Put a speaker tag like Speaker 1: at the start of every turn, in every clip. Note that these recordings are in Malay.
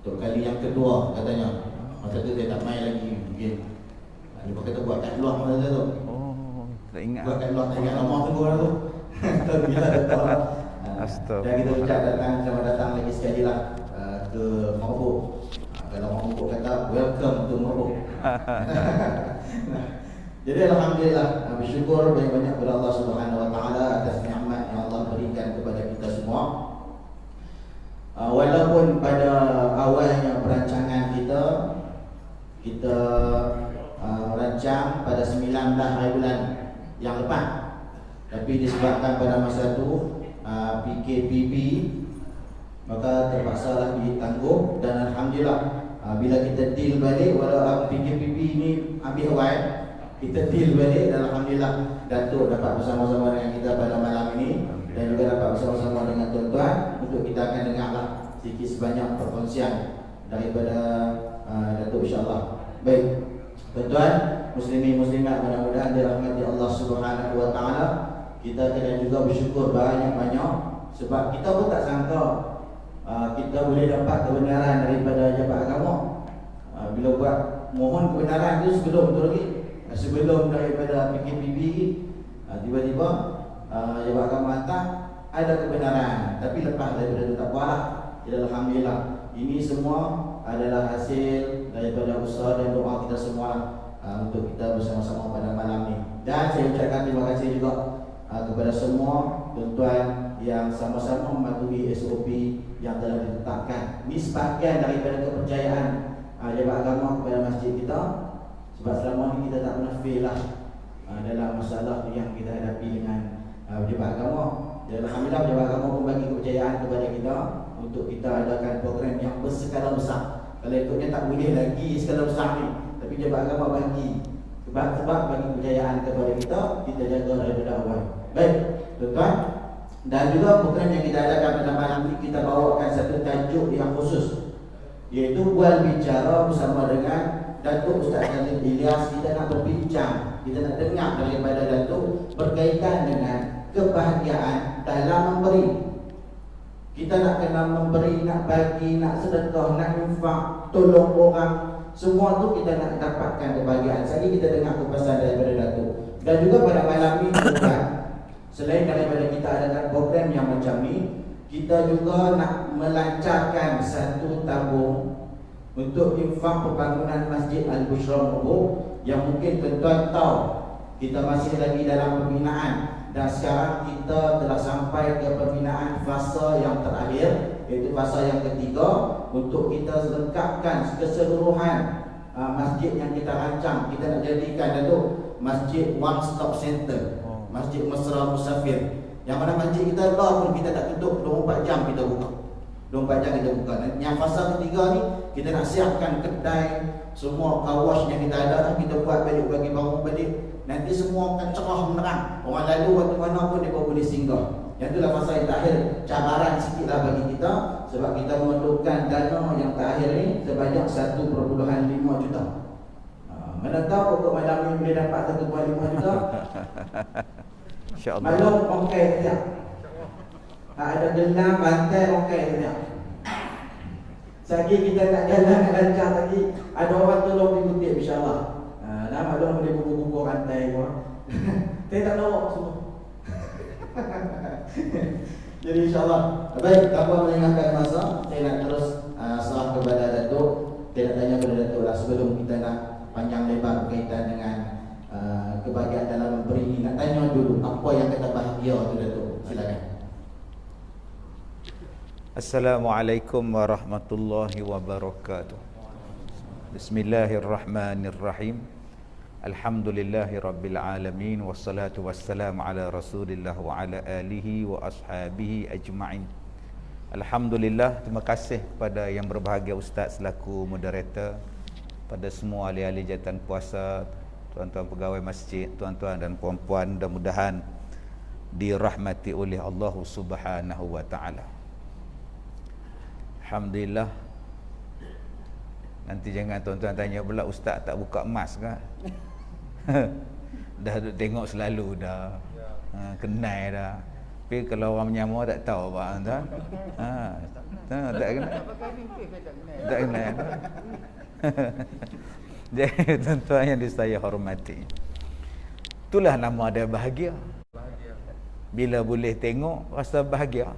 Speaker 1: Untuk kali yang kedua katanya. Masa tu saya tak main lagi game. Dia kata buat kat luar masa tu.
Speaker 2: Oh, tak ingat.
Speaker 1: Buat kat luar tak ingat lama tunggu lah tu. Bila datang.
Speaker 2: Astaga.
Speaker 1: Dan kita ucap selamat datang lagi sekali lah ke Merbuk. Kalau Merbuk kata welcome to Merbuk. Jadi alhamdulillah, bersyukur banyak-banyak kepada Allah Subhanahu Wa Taala atas nikmat yang Allah berikan kepada kita semua. Walaupun pada awalnya perancangan kita rancang pada 19 hari bulan yang lepas, tapi disebabkan pada masa itu PKPB, maka terpaksalah ditangguh. Dan alhamdulillah bila kita deal balik, walau PKPB ini ambil awal, kita deal balik dan alhamdulillah Datuk dapat bersama-sama dengan kita pada malam ini dan juga dapat bersama-sama dengan tuan-tuan untuk kita akan dengarlah sedikit sebanyak perkongsian daripada Datuk insya-Allah. Baik, tuan-tuan, muslimin muslimat, mudah-mudahan dirahmati Allah Subhanahu Wa Taala. Kita kena juga bersyukur banyak-banyak sebab kita pun tak sangka kita boleh dapat kebenaran daripada jabat agama. Bila buat mohon kebenaran tu sebelum daripada PKPB, tiba-tiba jabat agama hantar ada kebenaran, tapi lepas daripada itu tak apalah. Jadi alhamdulillah, ini semua adalah hasil daripada usaha dan doa kita semua untuk kita bersama-sama pada malam ini. Dan saya ucapkan terima kasih juga kepada semua tuan-tuan yang sama-sama mematuhi SOP yang telah ditetapkan. Ini sebahagian daripada kepercayaan jabat agama kepada masjid kita, sebab selama ini kita tak pernah fail lah dalam masalah yang kita hadapi dengan jabat agama. Dan alhamdulillah jabat agama pun bagi kepercayaan kepada kita untuk kita adakan program yang berskala besar. Kalau ikutnya tak boleh lagi skala besar ni, tapi jabat agama bagi sebab bagi kepercayaan kepada kita jaga daripada awal. Baik, tuan-tuan, dan juga program yang kita adakan pada malam ini, kita bawakan satu tajuk yang khusus, iaitu bual bicara bersama dengan Datuk Ustaz Khalid Ilyas. Kita nak berbincang, kita nak dengar daripada Datuk berkaitan dengan kebahagiaan dalam memberi. Kita nak kena memberi, nak bagi, nak sedekah, nak infak, tolong orang, semua tu kita nak dapatkan kebahagiaan. Sekali kita dengar kepasan daripada Datuk. Dan juga pada malam ini tuan, selain daripada kita adakan program yang macam ni, kita juga nak melancarkan satu tabung untuk infak pembangunan Masjid Al-Bushra Merbuk yang mungkin tuan-tuan tahu kita masih lagi dalam pembinaan. Dan sekarang kita telah sampai ke pembinaan fasa yang terakhir, iaitu fasa yang ketiga, untuk kita lengkapkan keseluruhan masjid yang kita rancang. Kita nak jadikan itu masjid one stop center, masjid mesra musafir, yang mana masjid kita dah pun kita tak tutup 24 jam, kita buka 24 jam kita buka. Dan yang fasa ketiga ni kita nak siapkan kedai, semua car wash yang kita ada kita buat balik bagi bangun balik. Nanti semua akan cerah menerang. Orang lalu waktu mana pun dia boleh singgah. Yang itulah fasa yang terakhir. Cabaran sikitlah bagi kita, sebab kita memerlukan dana yang terakhir ni sebanyak 1.5 juta. Mana tahu pokok malam ni boleh dapat 1.5 juta.
Speaker 2: InsyaAllah.
Speaker 1: Malam okey saja. Tak ada gelang, bantai okey saja. Selagi kita nak jalan nak lancar lagi, ada orang tolong dikutip insya-Allah. Nah, maklum boleh buku-buku rantai gua. Saya tak tahu semua. Jadi insya-Allah. Baik, tanpa melengahkan masa, saya nak terus serah kepada Datuk. Saya nak tanya kepada Datuk lah sebelum kita nak panjang lebar berkaitan dengan kebahagiaan dalam memberi. Nak tanya dulu apa yang kata bahagia tu Datuk. Silakan.
Speaker 2: Assalamualaikum warahmatullahi wabarakatuh. Bismillahirrahmanirrahim. Alhamdulillahirabbil alamin, wassalatu wassalamu ala Rasulillah wa ala alihi wa ashabihi ajma'in. Alhamdulillah, terima kasih kepada yang berbahagia Ustaz selaku moderator, pada semua ahli-ahli jawatan kuasa, tuan-tuan pegawai masjid, tuan-tuan dan puan-puan, mudah-mudahan dirahmati oleh Allah Subhanahu wa taala. Alhamdulillah. Nanti jangan tuan-tuan tanya pula Ustaz tak buka emas ke? Dah tengok selalu dah. Kenal dah. Tapi kalau orang menyamar tak tahu apa tuan. Tak kena. Tak kena. Jadi tuan-tuan yang saya hormati, itulah nama dia bahagia. Bila boleh tengok rasa bahagia.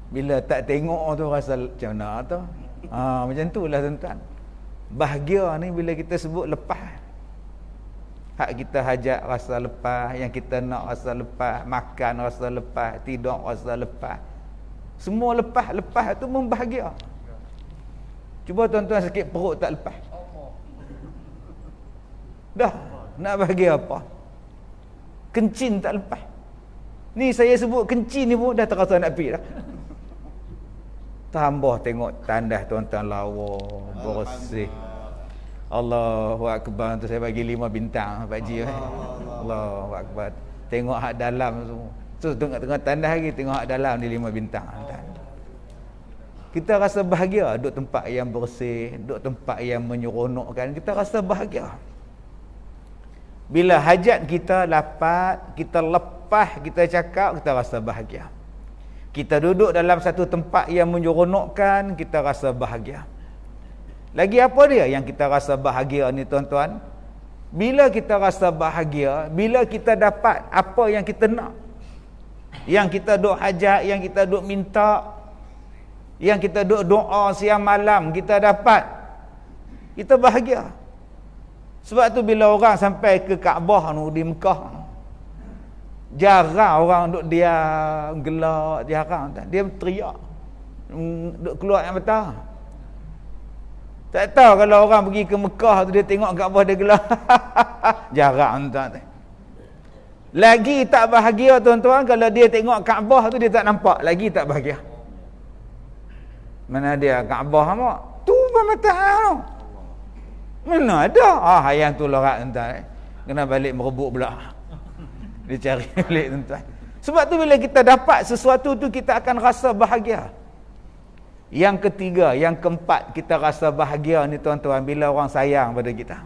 Speaker 2: Bila tak tengok tu rasa macam mana tu. Macam itulah tuan-tuan. Bahagia ni bila kita sebut lepas. Hak kita hajat rasa lepas, yang kita nak rasa lepas, makan rasa lepas, tidur rasa lepas. Semua lepas tu membahagia. Cuba tuan-tuan sakit perut tak lepas. Dah, nak bahagia apa? Kencing tak lepas. Ni saya sebut kencing ni pun dah terasa nak pergi dah. Tambah tengok tandas tuan-tuan lawa, bersih. Allahu Akbar. Tu saya bagi 5 bintang Pak Ji. Allahu Akbar. Tengok hak dalam semua. Tu tengok tandas lagi, tengok hak dalam ni 5 bintang. Kita rasa bahagia duduk tempat yang bersih, duduk tempat yang menyeronokkan. Kita rasa bahagia. Bila hajat kita dapat, kita lepas, kita cakap, kita rasa bahagia. Kita duduk dalam satu tempat yang menyeronokkan, kita rasa bahagia. Lagi apa dia yang kita rasa bahagia ni tuan-tuan? Bila kita rasa bahagia, bila kita dapat apa yang kita nak, yang kita duk hajat, yang kita duk minta, yang kita duk doa siang malam, kita dapat, kita bahagia. Sebab tu bila orang sampai ke Kaabah tu di Mekah, jarang orang duk dia gelak, jarang. Dia teriak, duk keluar yang betul. Tak tahu kalau orang pergi ke Mekah tu dia tengok Kaabah dia gelak. Jarang tuan-tuan. Lagi tak bahagia tuan-tuan kalau dia tengok Kaabah tu dia tak nampak, lagi tak bahagia. Mana dia Kaabah mak? Tu pemetaan tu. Mana ada? Yang tu lorak tuan-tuan. Kena balik merebut pula. Dia cari balik tuan-tuan. Sebab tu bila kita dapat sesuatu tu kita akan rasa bahagia. Yang ketiga, yang keempat kita rasa bahagia ni tuan-tuan bila orang sayang pada kita.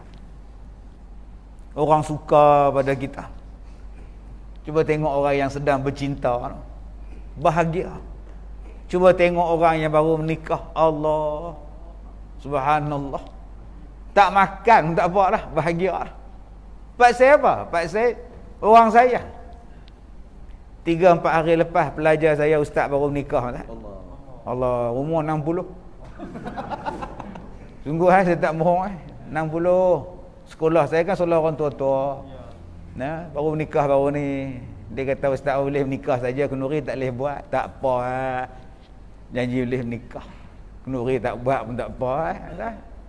Speaker 2: Orang suka pada kita. Cuba tengok orang yang sedang bercinta. Bahagia. Cuba tengok orang yang baru menikah. Allah. Subhanallah. Tak makan, tak apa lah. Bahagia lah. Pak saya apa? Pak saya, orang saya. 3-4 hari lepas pelajar saya ustaz baru menikah. Allah, umur 60. Sungguh saya tak bohong 60. Sekolah saya kan sekolah orang tua-tua. Nah, baru menikah baru ni. Dia kata ustaz boleh menikah saja, kenduri tak boleh buat. Tak apa. Janji boleh menikah. Kenduri tak buat pun tak apa.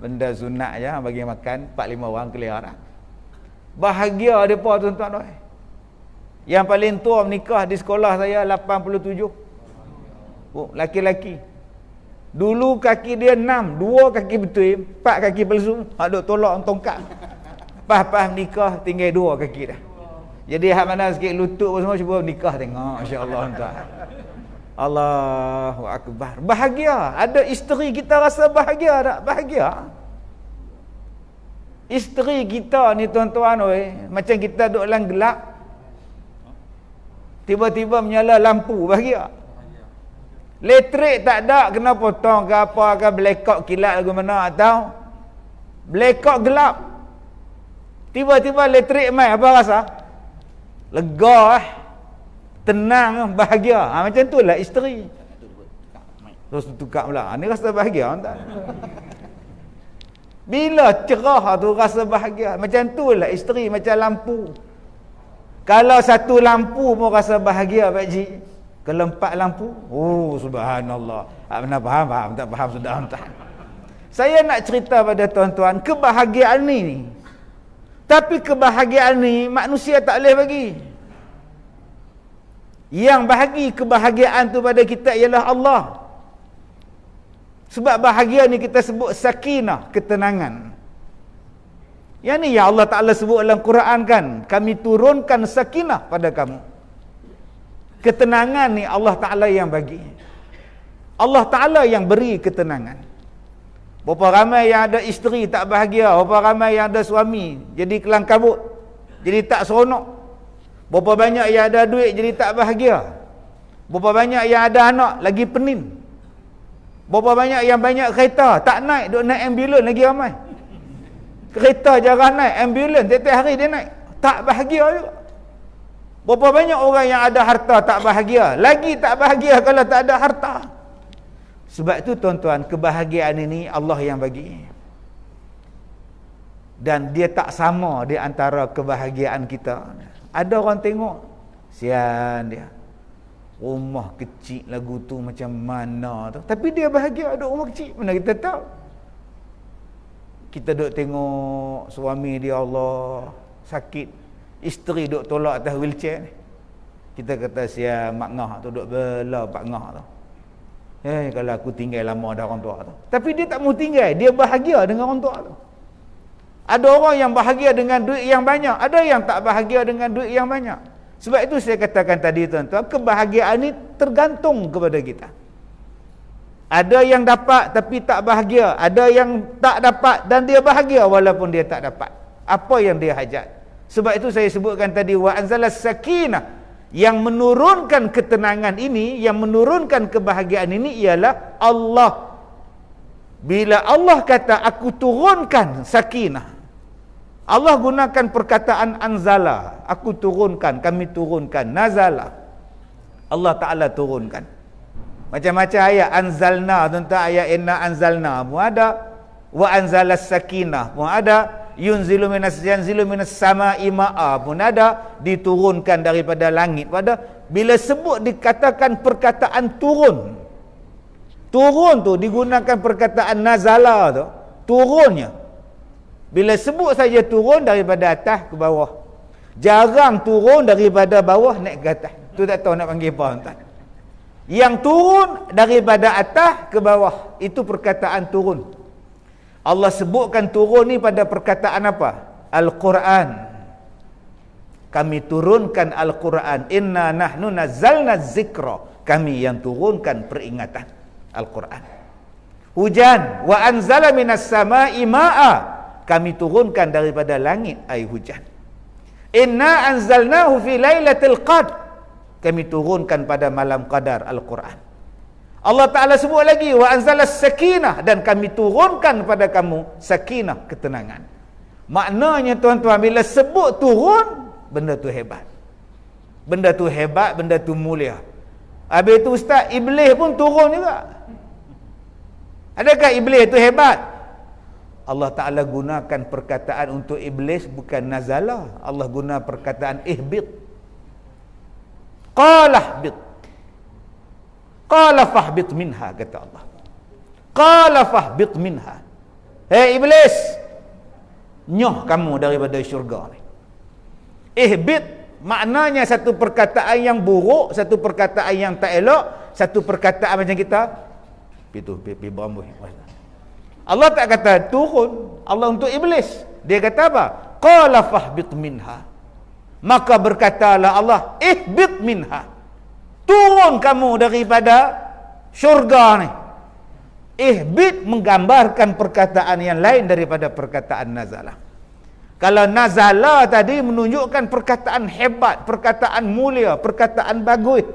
Speaker 2: Benda sunat je bagi makan 4-5 orang clear dah. Bahagia depa tuan-tuan. Yang paling tua menikah di sekolah saya 87. Laki-laki. Dulu kaki dia 6, 2 kaki betul, 4 kaki palsu. Hak duk tolak tongkat. Pas nikah tinggal 2 kaki dah. Jadi hak mana sikit lutut semua cuba nikah tengok insya-Allah tuan. Allahu Akbar. Bahagia. Ada isteri kita rasa bahagia tak? Bahagia. Isteri kita ni tuan-tuan macam kita duduk dalam gelap. Tiba-tiba menyala lampu, bahagia. Elektrik tak ada, kena potong ke apa ke, blackout kilat lagu mana atau blackout gelap. Tiba-tiba elektrik mai, apa rasa? Lega tenang, bahagia. Macam itulah isteri. Terus tukar pula. Ni rasa bahagia tak? Bila cerah tu rasa bahagia. Macam itulah isteri macam lampu. Kalau satu lampu pun rasa bahagia Pak Ji. Kalau 4 lampu, subhanallah. Mana faham, tak faham sudah entah. Saya nak cerita pada tuan-tuan kebahagiaan ni. Tapi kebahagiaan ni manusia tak boleh bagi. Yang bahagi kebahagiaan tu pada kita ialah Allah. Sebab bahagia ni kita sebut sakinah, ketenangan. Yang ni yang Allah Ta'ala sebut dalam Quran kan, kami turunkan sakinah pada kamu. Ketenangan ni Allah Ta'ala yang bagi. Allah Ta'ala yang beri ketenangan. Berapa ramai yang ada isteri tak bahagia, berapa ramai yang ada suami jadi kelang kabut, jadi tak seronok. Berapa banyak yang ada duit jadi tak bahagia. Berapa banyak yang ada anak lagi penin. Berapa banyak yang banyak kereta tak naik, duk naik ambulans lagi ramai. Kereta jarang naik, ambulans tiap-tiap hari dia naik. Tak bahagia juga. Berapa banyak orang yang ada harta tak bahagia, lagi tak bahagia kalau tak ada harta. Sebab itu tuan-tuan, kebahagiaan ini Allah yang bagi. Dan dia tak sama di antara kebahagiaan kita. Ada orang tengok, sian dia, rumah kecil lagu tu macam mana tu, tapi dia bahagia ada rumah kecil. Mana kita tahu? Kita duk tengok suami dia Allah sakit, isteri duk tolak atas wheelchair ni. Kita kata sian mak ngah tu duk bela pak ngah tu. Kalau aku tinggal lama dah orang tua tu. Tapi dia tak mau tinggal, dia bahagia dengan orang tua tu. Ada orang yang bahagia dengan duit yang banyak, ada yang tak bahagia dengan duit yang banyak. Sebab itu saya katakan tadi tuan-tuan, kebahagiaan ini tergantung kepada kita. Ada yang dapat tapi tak bahagia, ada yang tak dapat dan dia bahagia walaupun dia tak dapat apa yang dia hajat. Sebab itu saya sebutkan tadi, wa anzalas sakinah, yang menurunkan ketenangan ini, yang menurunkan kebahagiaan ini ialah Allah. Bila Allah kata aku turunkan sakinah, Allah gunakan perkataan anzala, aku turunkan, kami turunkan. Nazala, Allah Ta'ala turunkan. Macam-macam ayat, anzalna, tuan-tuan, ayat inna anzalna pun ada, wa anzalas sakinah pun ada, yanzilu minas sama'i ma'a pun ada, diturunkan daripada langit pada. Bila sebut dikatakan perkataan turun, turun tu digunakan perkataan nazala tu, turunnya. Bila sebut saja turun daripada atas ke bawah, jarang turun daripada bawah naik ke atas. Tu tak tahu nak panggil apa tuan. Yang turun daripada atas ke bawah, itu perkataan turun. Allah sebutkan turun ni pada perkataan apa? Al-Quran. Kami turunkan Al-Quran. Inna nahnu nazzalna zikra. Kami yang turunkan peringatan Al-Quran. Hujan. Wa anzala minas sama'i ma'a. Kami turunkan daripada langit air hujan. Inna anzalnahu fi lailatul qadr. Kami turunkan pada malam qadar Al-Quran. Allah Ta'ala sebut lagi, wa anzalas sakinah, dan kami turunkan pada kamu sakinah, ketenangan. Maknanya tuan-tuan, bila sebut turun, benda tu hebat. Benda tu hebat, benda tu mulia. Habis tu ustaz, iblis pun turun juga. Adakah iblis tu hebat? Allah Ta'ala gunakan perkataan untuk iblis bukan nazala. Allah guna perkataan ihbit. Qala ihbit. Qala fahbit minha, kata Allah. Qala fahbit minha. Hei iblis, nyoh kamu daripada syurga ni. Ihbit maknanya satu perkataan yang buruk, satu perkataan yang tak elok, satu perkataan macam kita pi berambuh. Allah tak kata turun, Allah untuk iblis. Dia kata apa? Qala fahbit minha. Maka berkatalah Allah, ihbit minha. Turun kamu daripada syurga ni. Ihbit menggambarkan perkataan yang lain daripada perkataan nazala. Kalau nazala tadi menunjukkan perkataan hebat, perkataan mulia, perkataan bagus.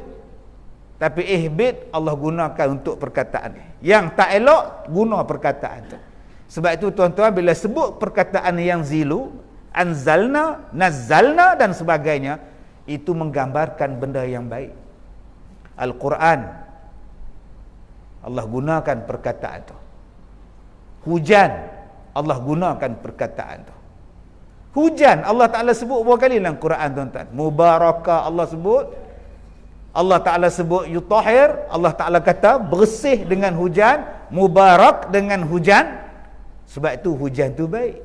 Speaker 2: Tapi ihbit Allah gunakan untuk perkataan yang tak elok, guna perkataan tu. Sebab itu tuan-tuan, bila sebut perkataan yang zilu, anzalna, nazzalna dan sebagainya, itu menggambarkan benda yang baik. Al-Quran, Allah gunakan perkataan tu. Hujan, Allah gunakan perkataan tu. Hujan, Allah Ta'ala sebut berapa kali dalam Quran tuan-tuan? Mubarakah Allah sebut. Allah Ta'ala sebut yutahhir, Allah Ta'ala kata bersih dengan hujan, mubarak dengan hujan. Sebab itu hujan tu baik.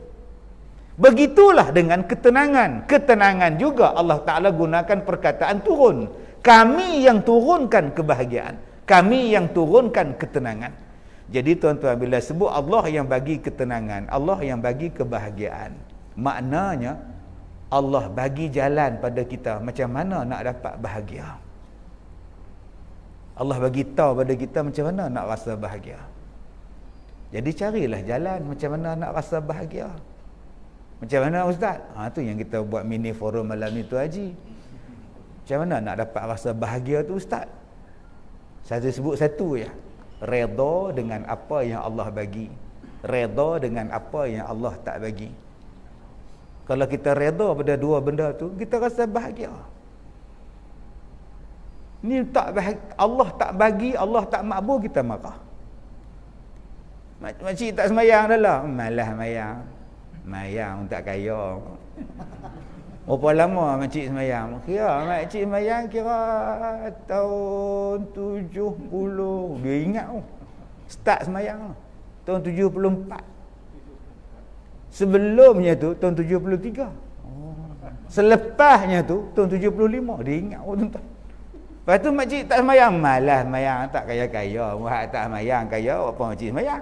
Speaker 2: Begitulah dengan ketenangan. Ketenangan juga Allah Ta'ala gunakan perkataan turun. Kami yang turunkan kebahagiaan, kami yang turunkan ketenangan. Jadi tuan-tuan, bila sebut Allah yang bagi ketenangan, Allah yang bagi kebahagiaan, maknanya Allah bagi jalan pada kita macam mana nak dapat bahagia. Allah bagi tahu pada kita macam mana nak rasa bahagia. Jadi carilah jalan macam mana nak rasa bahagia. Macam mana ustaz? Tu yang kita buat mini forum malam ni tu Haji. Macam mana nak dapat rasa bahagia tu ustaz? Saya sebut satu ya. Redha dengan apa yang Allah bagi. Redha dengan apa yang Allah tak bagi. Kalau kita redha pada dua benda tu, kita rasa bahagia. Ni tak bahagia, Allah tak bagi, Allah tak makbul, kita marah. Makcik tak semayang dah lah. Malah semayang. Semayang tak kaya. Berapa lama makcik semayang? Kira makcik semayang kira tahun 70. Dia ingat tu. Start semayang tahun 74. Sebelumnya tu tahun 73. Selepasnya tu tahun 75. Dia ingat tuan-tuan. Lepas tu makcik tak semayang. Malah semayang tak kaya-kaya. Muhak tak semayang kaya. Apa makcik semayang?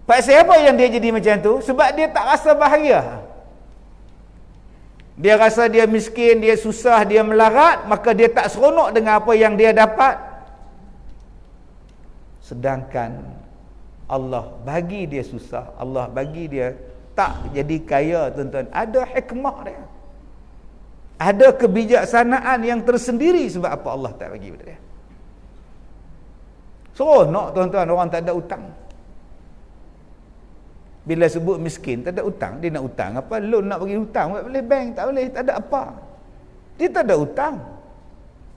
Speaker 2: Pasal apa yang dia jadi macam tu? Sebab dia tak rasa bahagia. Dia rasa dia miskin, dia susah, dia melarat, maka dia tak seronok dengan apa yang dia dapat. Sedangkan Allah bagi dia susah, Allah bagi dia tak jadi kaya, tuan-tuan. Ada hikmah dia. Ada kebijaksanaan yang tersendiri sebab apa Allah tak bagi pada dia. Seronok, tuan-tuan, orang tak ada hutang. Bila sebut miskin, tak ada hutang. Dia nak hutang apa? Loan nak bagi hutang, tak boleh bank, tak boleh, tak ada apa. Dia tak ada hutang.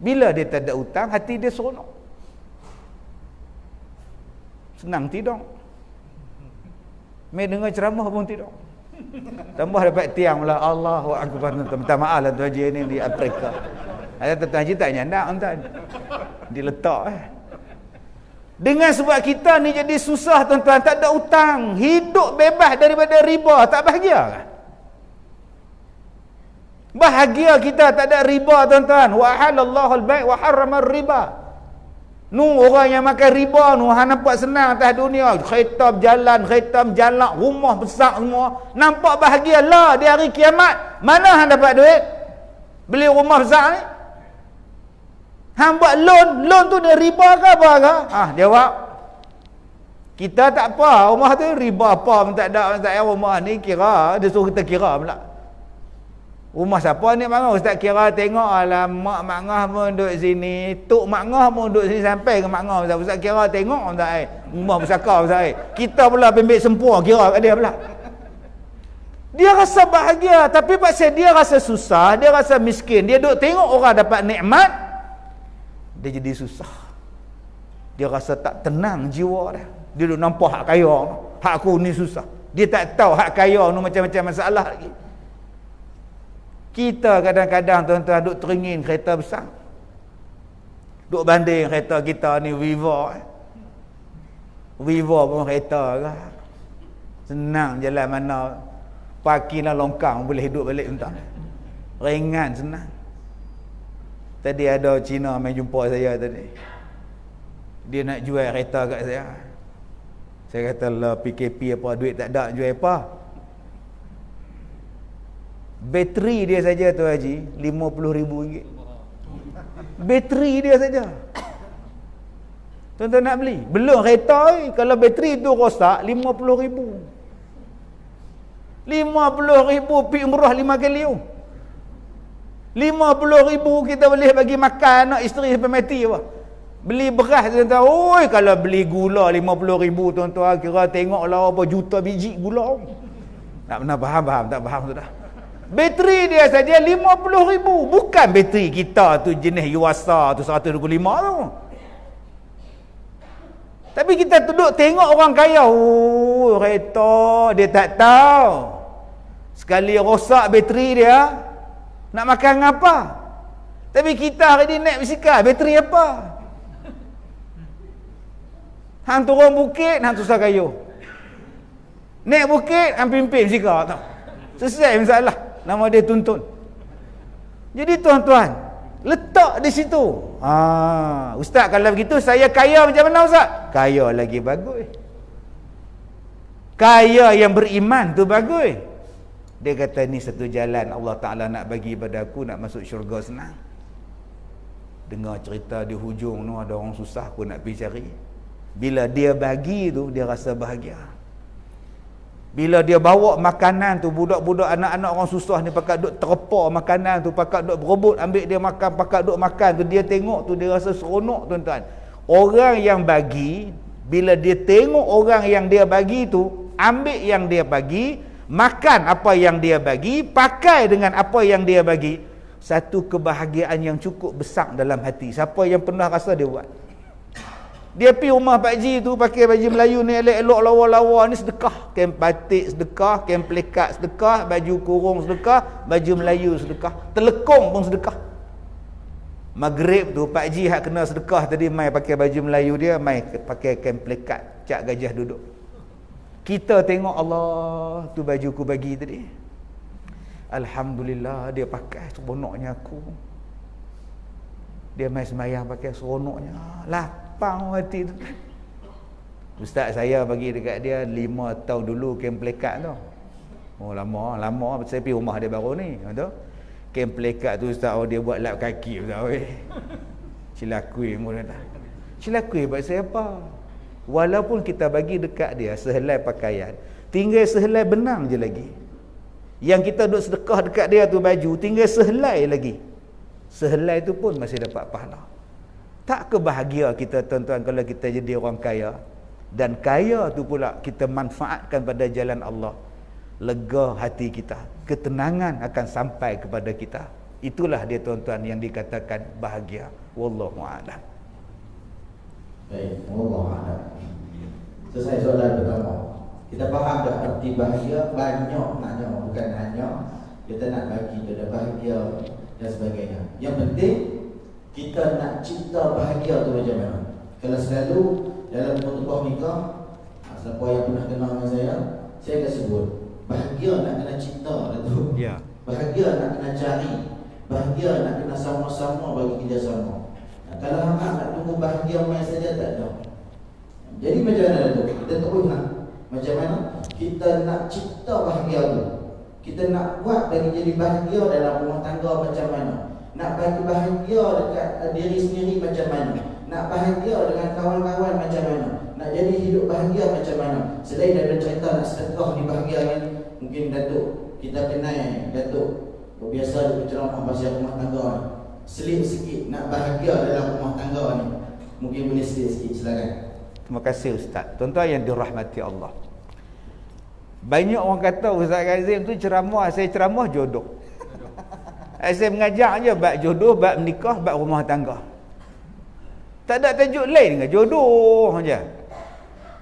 Speaker 2: Bila dia tak ada hutang, hati dia seronok. Senang tidur. Mai dengar ceramah pun tidur. Tambah dapat tiang pula. Allahu akbar. Minta maaf lah Tuan Haji ni di Afrika. Ada Tuan Haji tak nyandak tuan. Diletak Dengan sebab kita ni jadi susah tuan-tuan, tak ada hutang, hidup bebas daripada riba, tak bahagia kan? Bahagia kita tak ada riba tuan-tuan. Wa halallahu al-bai' wa harrama riba. Nu orang yang makan riba nu hang nampak senang atas dunia, kereta berjalan, rumah besar semua, nampak bahagia lah di hari kiamat. Mana hang dapat duit beli rumah besar ni? Hang buat loan tu dia riba ke apa ke? Jawab. Kita tak apa, rumah tu riba apa pun tak ada, rumah ni kira, dia suruh kita kira pula. Rumah siapa ni Mak Ngah? Ustaz kira tengok lah mak Ngah pun duduk sini, tok Mak Ngah pun duduk sini sampai ke Mak Ngah. Ustaz kira tengok tak rumah bersakar Ustaz. Kita pula pembek sempur kira kat dia pula. Dia rasa bahagia, tapi pasal dia rasa susah, dia rasa miskin, dia duduk tengok orang dapat nikmat, dia jadi susah. Dia rasa tak tenang jiwa dia. Dia duduk nampak hak kaya, hak aku ni susah. Dia tak tahu hak kaya ni macam-macam masalah lagi. Kita kadang-kadang tuan-tuan duduk teringin kereta besar, duduk banding kereta kita ni Viva pun kereta ke, senang jalan mana, parking lah longkang boleh hidup balik tuan-tuan, ringan senang. Tadi ada Cina main jumpa saya tadi, dia nak jual kereta kat saya. Saya kata lah PKP apa, duit tak ada, jual apa? Bateri dia saja tu Haji, RM50,000. Bateri dia saja. Tuan-tuan nak beli? Belum kereta, kalau bateri tu rosak RM50,000. RM50,000 pergi umrah 5 kali. RM50,000 kita boleh bagi makan anak isteri sampai mati apa. Beli beras tuan-tuan, oi kalau beli gula RM50,000 tuan-tuan, kira tengoklah apa juta biji gula. Tak pernah faham, tak faham sudah. Bateri dia saja RM50,000. Bukan bateri kita tu jenis Yuasa tu 125 tu. Tapi kita duduk tengok orang kaya, oh kereta dia tak tahu. Sekali rosak bateri dia, nak makan apa? Tapi kita hari ni naik basikal, bateri apa? Hang turun bukit, hang susah kayu. Naik bukit, hang pimpin basikal tau. Selesai masalah. Nama dia tuntun. Jadi tuan-tuan, letak di situ. Ustaz kalau begitu saya kaya macam mana Ustaz? Kaya lagi bagus. Kaya yang beriman tu bagus. Dia kata ni satu jalan Allah Ta'ala nak bagi pada aku, nak masuk syurga senang. Dengar cerita di hujung tu ada orang susah pun nak pergi cari. Bila dia bagi tu, dia rasa bahagia. Bila dia bawa makanan tu, budak-budak anak-anak orang susah ni pakat duk terpa makanan tu, pakat duk berebut ambil dia makan, pakat duk makan tu, dia tengok tu dia rasa seronok tuan-tuan. Orang yang bagi, bila dia tengok orang yang dia bagi tu ambil yang dia bagi, makan apa yang dia bagi, pakai dengan apa yang dia bagi, satu kebahagiaan yang cukup besar dalam hati. Siapa yang pernah rasa dia buat? Dia pergi rumah Pak Ji tu pakai baju Melayu ni elok-elok lawa-lawa ni, sedekah, kain batik sedekah, kain pelikat sedekah, baju kurung sedekah, baju Melayu sedekah, telekong pun sedekah. Maghrib tu Pak Ji hak kena sedekah tadi mai pakai baju Melayu dia, mai pakai kain pelikat, cak gajah duduk. Kita tengok, Allah, tu baju ku bagi tadi, alhamdulillah dia pakai seronoknya aku. Dia mai sembahyang pakai seronoknya, lapang hati tu. Ustaz saya bagi dekat dia 5 tahun dulu kain pelikat tu. Oh lama saya pergi rumah dia baru ni, betul? Kain pelikat tu Ustaz, dia buat lap kaki Ustaz weh. Cilakui mula dah. Cilakui buat saya apa? Walaupun kita bagi dekat dia sehelai pakaian, tinggal sehelai benang je lagi. Yang kita duk sedekah dekat dia tu baju, tinggal sehelai lagi. Sehelai tu pun masih dapat pahala. Tak kebahagia kita tuan-tuan kalau kita jadi orang kaya, dan kaya tu pula kita manfaatkan pada jalan Allah. Lega hati kita, ketenangan akan sampai kepada kita. Itulah dia tuan-tuan yang dikatakan bahagia. Wallahu a'lam.
Speaker 1: Baik, wallahu a'lam. Selesai soalan pertama. Kita faham dah arti bahagia, banyak makna, bukan hanya kita nak bagi, kita bahagia dan sebagainya. Yang penting kita nak cipta bahagia tu macam mana. Kalau selalu dalam khutbah nikah, siapa yang pernah kenal dengan saya akan sebut, bahagia nak kena cipta tu.
Speaker 2: Ya.
Speaker 1: Bahagia nak kena cari, bahagia nak kena sama-sama bagi kerjasama. Kalau hang nak tunggu bahagia main saja tak ada. Jadi macam mana tu? Kita terus nak macam mana kita nak cipta bahagia tu. Kita nak buat bagi jadi bahagia dalam rumah tangga macam mana. Nak bagi bahagia dekat diri sendiri macam mana. Nak bahagia dengan kawan-kawan macam mana. Nak jadi hidup bahagia macam mana. Selain daripada cerita nak sedekah ni bahagia ni, mungkin Datuk kita kenal Datuk biasa berceramah pasal rumah tangga ni. Selit sikit nak bahagia dalam rumah tangga ni. Mungkin boleh selit sikit, silakan.
Speaker 2: Terima kasih Ustaz. Tuan-tuan yang dirahmati Allah, banyak orang kata Ustaz Kazim tu ceramah, saya ceramah jodoh. Saya mengajar je bab jodoh, bab menikah, bab rumah tangga. Tak ada tajuk lain ke, jodoh aja.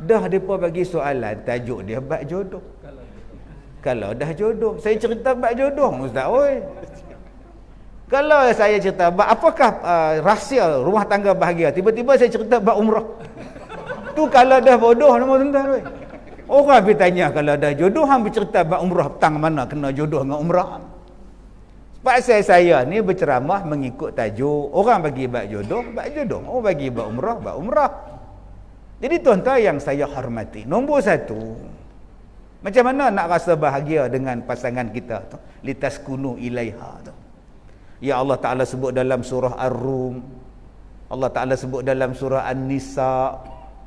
Speaker 2: Dah depa bagi soalan, tajuk dia bab jodoh. Kalau dah jodoh, saya cerita bab jodoh Ustaz oi. Kalau saya cerita bab apakah rahsia rumah tangga bahagia, tiba-tiba saya cerita bab umrah. Tu kalau dah bodoh nama tuan-tuan oi. Orang pergi tanya kalau dah jodoh, hang bercerita bab umrah, petang mana kena jodoh dengan umrah. Sebab saya ni berceramah mengikut tajuk. Orang bagi bab jodoh. Orang bagi bab umrah. Jadi tuan-tuan yang saya hormati, nombor satu, macam mana nak rasa bahagia dengan pasangan kita tu? Litaskunu ilaiha tu. Ya Allah Ta'ala sebut dalam surah Ar-Rum, Allah Ta'ala sebut dalam surah An-Nisa,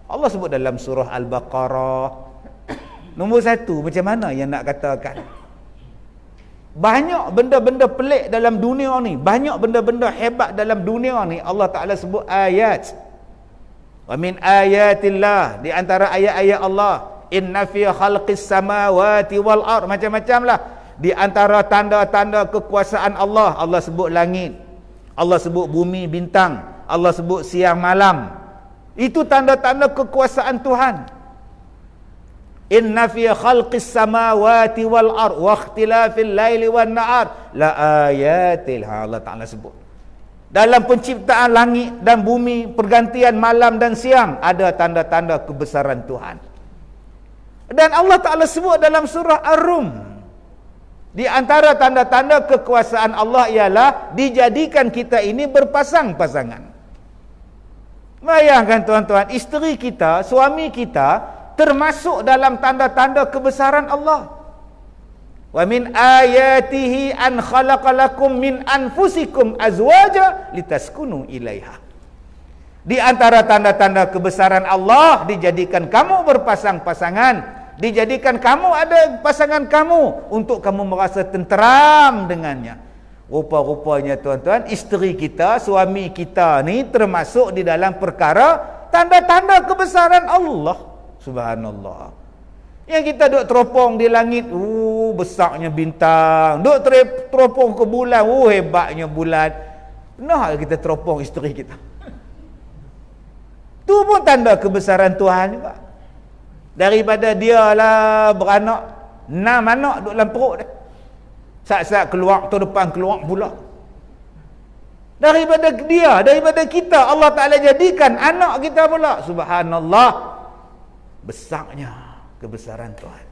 Speaker 2: Allah sebut dalam surah Al-Baqarah. Nombor satu, macam mana yang nak katakan? Banyak benda-benda pelik dalam dunia ni, banyak benda-benda hebat dalam dunia ni. Allah Ta'ala sebut ayat. Wa min ayatillah, di antara ayat-ayat Allah, inna fi khalqis samawati wal ard, macam-macam lah. Di antara tanda-tanda kekuasaan Allah, Allah sebut langit, Allah sebut bumi, bintang, Allah sebut siang malam. Itu tanda-tanda kekuasaan Tuhan. Inna fi khalqis samawati wal ard wa ikhtilafil laili wan nahar la ayatil, Allah Ta'ala sebut. Dalam penciptaan langit dan bumi, pergantian malam dan siang, ada tanda-tanda kebesaran Tuhan. Dan Allah Ta'ala sebut dalam surah Ar-Rum, di antara tanda-tanda kekuasaan Allah ialah dijadikan kita ini berpasang-pasangan. Bayangkan tuan-tuan, isteri kita, suami kita termasuk dalam tanda-tanda kebesaran Allah. Wa min ayatihi an khalaqalakum min anfusikum azwaja litaskunu ilaiha. Di antara tanda-tanda kebesaran Allah dijadikan kamu berpasang-pasangan dijadikan kamu ada pasangan kamu untuk kamu merasa tenteram dengannya. Rupa-rupanya tuan-tuan, isteri kita, suami kita ni termasuk di dalam perkara tanda-tanda kebesaran Allah. Subhanallah. Yang kita duk teropong di langit, besarnya bintang. Duk teropong ke bulan, hebatnya bulan. Pernah kita teropong isteri kita? Tu pun tanda kebesaran Tuhan juga. Daripada dia lah beranak, 6 anak duk dalam perut dia. Saat-saat keluar, tahun depan keluar pula. Daripada dia, daripada kita, Allah Ta'ala jadikan anak kita pula. Subhanallah. Besarnya kebesaran Tuhan.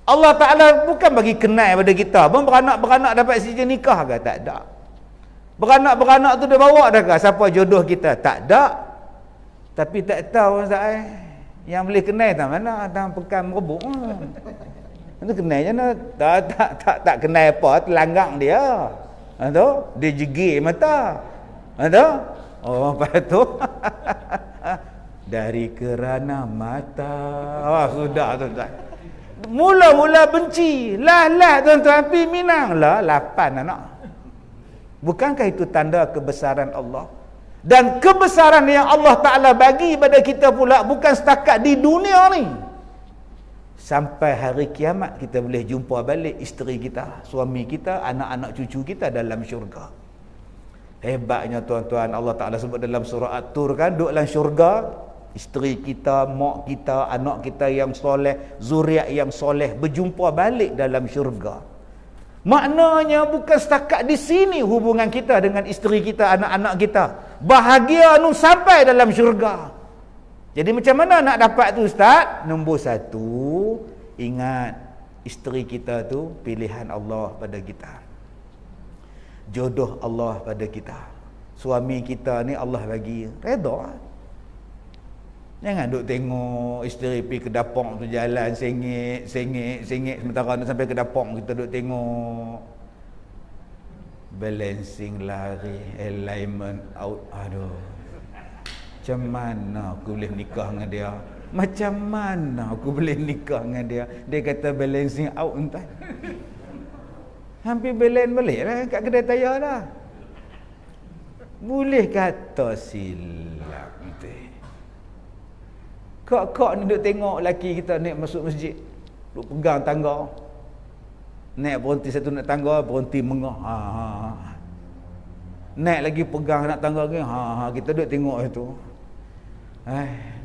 Speaker 2: Allah Ta'ala bukan bagi kenal pada kita pun beranak-beranak dapat sijil nikah ke? Tak ada. Beranak-beranak tu dia bawa dah ke? Siapa jodoh kita? Tak ada. Tapi tak tahu Ustaz, yang boleh kenal tak mana? Dalam pekan merebuk. Itu kenal je nak. Tak kenal apa, telanggang dia. Tu, dia jegir mata. Tu, oh lepas tu dari kerana mata. Sudah tuan-tuan. Mula-mula benci. Lah tuan-tuan, pi Minang lah 8 anak. Bukankah itu tanda kebesaran Allah? Dan kebesaran yang Allah Ta'ala bagi pada kita pula bukan setakat di dunia ni. Sampai hari kiamat kita boleh jumpa balik isteri kita, suami kita, anak-anak cucu kita dalam syurga. Hebatnya tuan-tuan, Allah Ta'ala sebut dalam surah At-Tur kan, duduk dalam syurga, isteri kita, mak kita, anak kita yang soleh, zuriat yang soleh berjumpa balik dalam syurga. Maknanya bukan setakat di sini hubungan kita dengan isteri kita, anak-anak kita. Bahagia nu sampai dalam syurga. Jadi macam mana nak dapat tu Ustaz? Nombor 1, ingat isteri kita tu pilihan Allah pada kita. Jodoh Allah pada kita. Suami kita ni Allah bagi, redha. Jangan duk tengok isteri pergi ke dapur tu jalan sengit sementara nak sampai ke dapur kita duk tengok balancing lari, alignment out. Aduh. Macam mana aku boleh nikah dengan dia? Macam mana aku boleh nikah dengan dia? Dia kata balancing out entah. Hampir balance balik lah kat kedai tayar dah. Boleh kata silap entah. Kak ni duk tengok lelaki kita naik masuk masjid, duk pegang tangga, naik berhenti satu nak tangga, berhenti mengah, naik lagi pegang nak tangga lagi, kita duk tengok itu.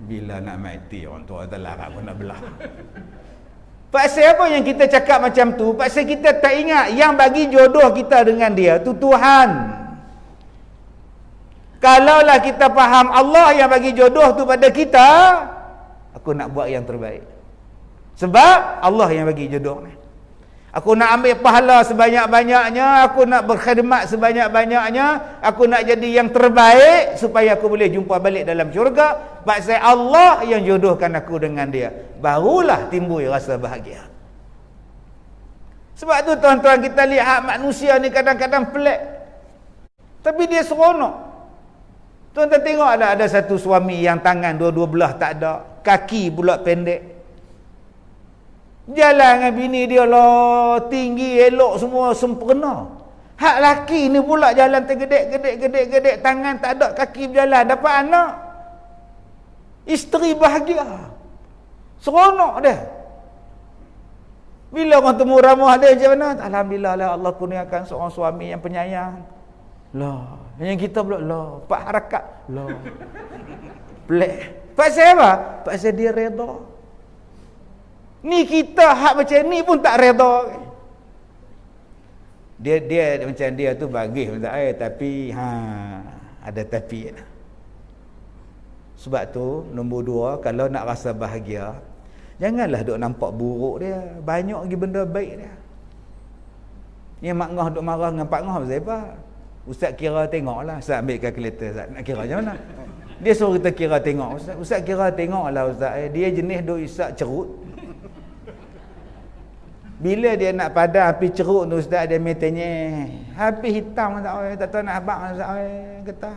Speaker 2: Bila nak mati orang tua tak larang pun nak belah. Pasal apa yang kita cakap macam tu? Pasal kita tak ingat yang bagi jodoh kita dengan dia tu Tuhan. Kalaulah kita faham Allah yang bagi jodoh tu pada kita, aku nak buat yang terbaik. Sebab Allah yang bagi jodoh ni. Aku nak ambil pahala sebanyak-banyaknya, aku nak berkhidmat sebanyak-banyaknya, aku nak jadi yang terbaik supaya aku boleh jumpa balik dalam syurga. Pasal Allah yang jodohkan aku dengan dia. Barulah timbul rasa bahagia. Sebab tu tuan-tuan, kita lihat manusia ni kadang-kadang pelik. Tapi dia seronok. Tuan-tuan tengok ada satu suami yang tangan dua-dua belah tak ada, kaki pula pendek. Jalan dengan bini dia lah, tinggi, elok, semua sempurna. Hak laki ni pula jalan tergedek, tangan tak ada, kaki berjalan, dapat anak. Isteri bahagia. Seronok dia. Bila orang temu ramah dia macam mana? Alhamdulillah lah, Allah kurniakan seorang suami yang penyayang. Lah, yang kita pula lah, 4 harakat. Lah. Pelik. Pasal apa? Pasal dia redha. Ni kita hak macam ni pun tak redha. Dia macam dia tu bagus macam tapi ada tapi. Sebab tu nombor 2, kalau nak rasa bahagia, janganlah duk nampak buruk dia. Banyak lagi benda baik dia. Ni mak ngah duk marah dengan pak ngah pasal apa? Ustaz kira tengoklah. Ustaz ambil kalkulator Ustaz. Nak kira macam mana? Dia suruh kita kira tengok. Ustaz kira tengoklah Ustaz. Dia jenis duk isap cerut. Bila dia nak padam api cerut tu Ustaz, dia main tanya. Habis hitam tak tahu nak abang Ustaz kata.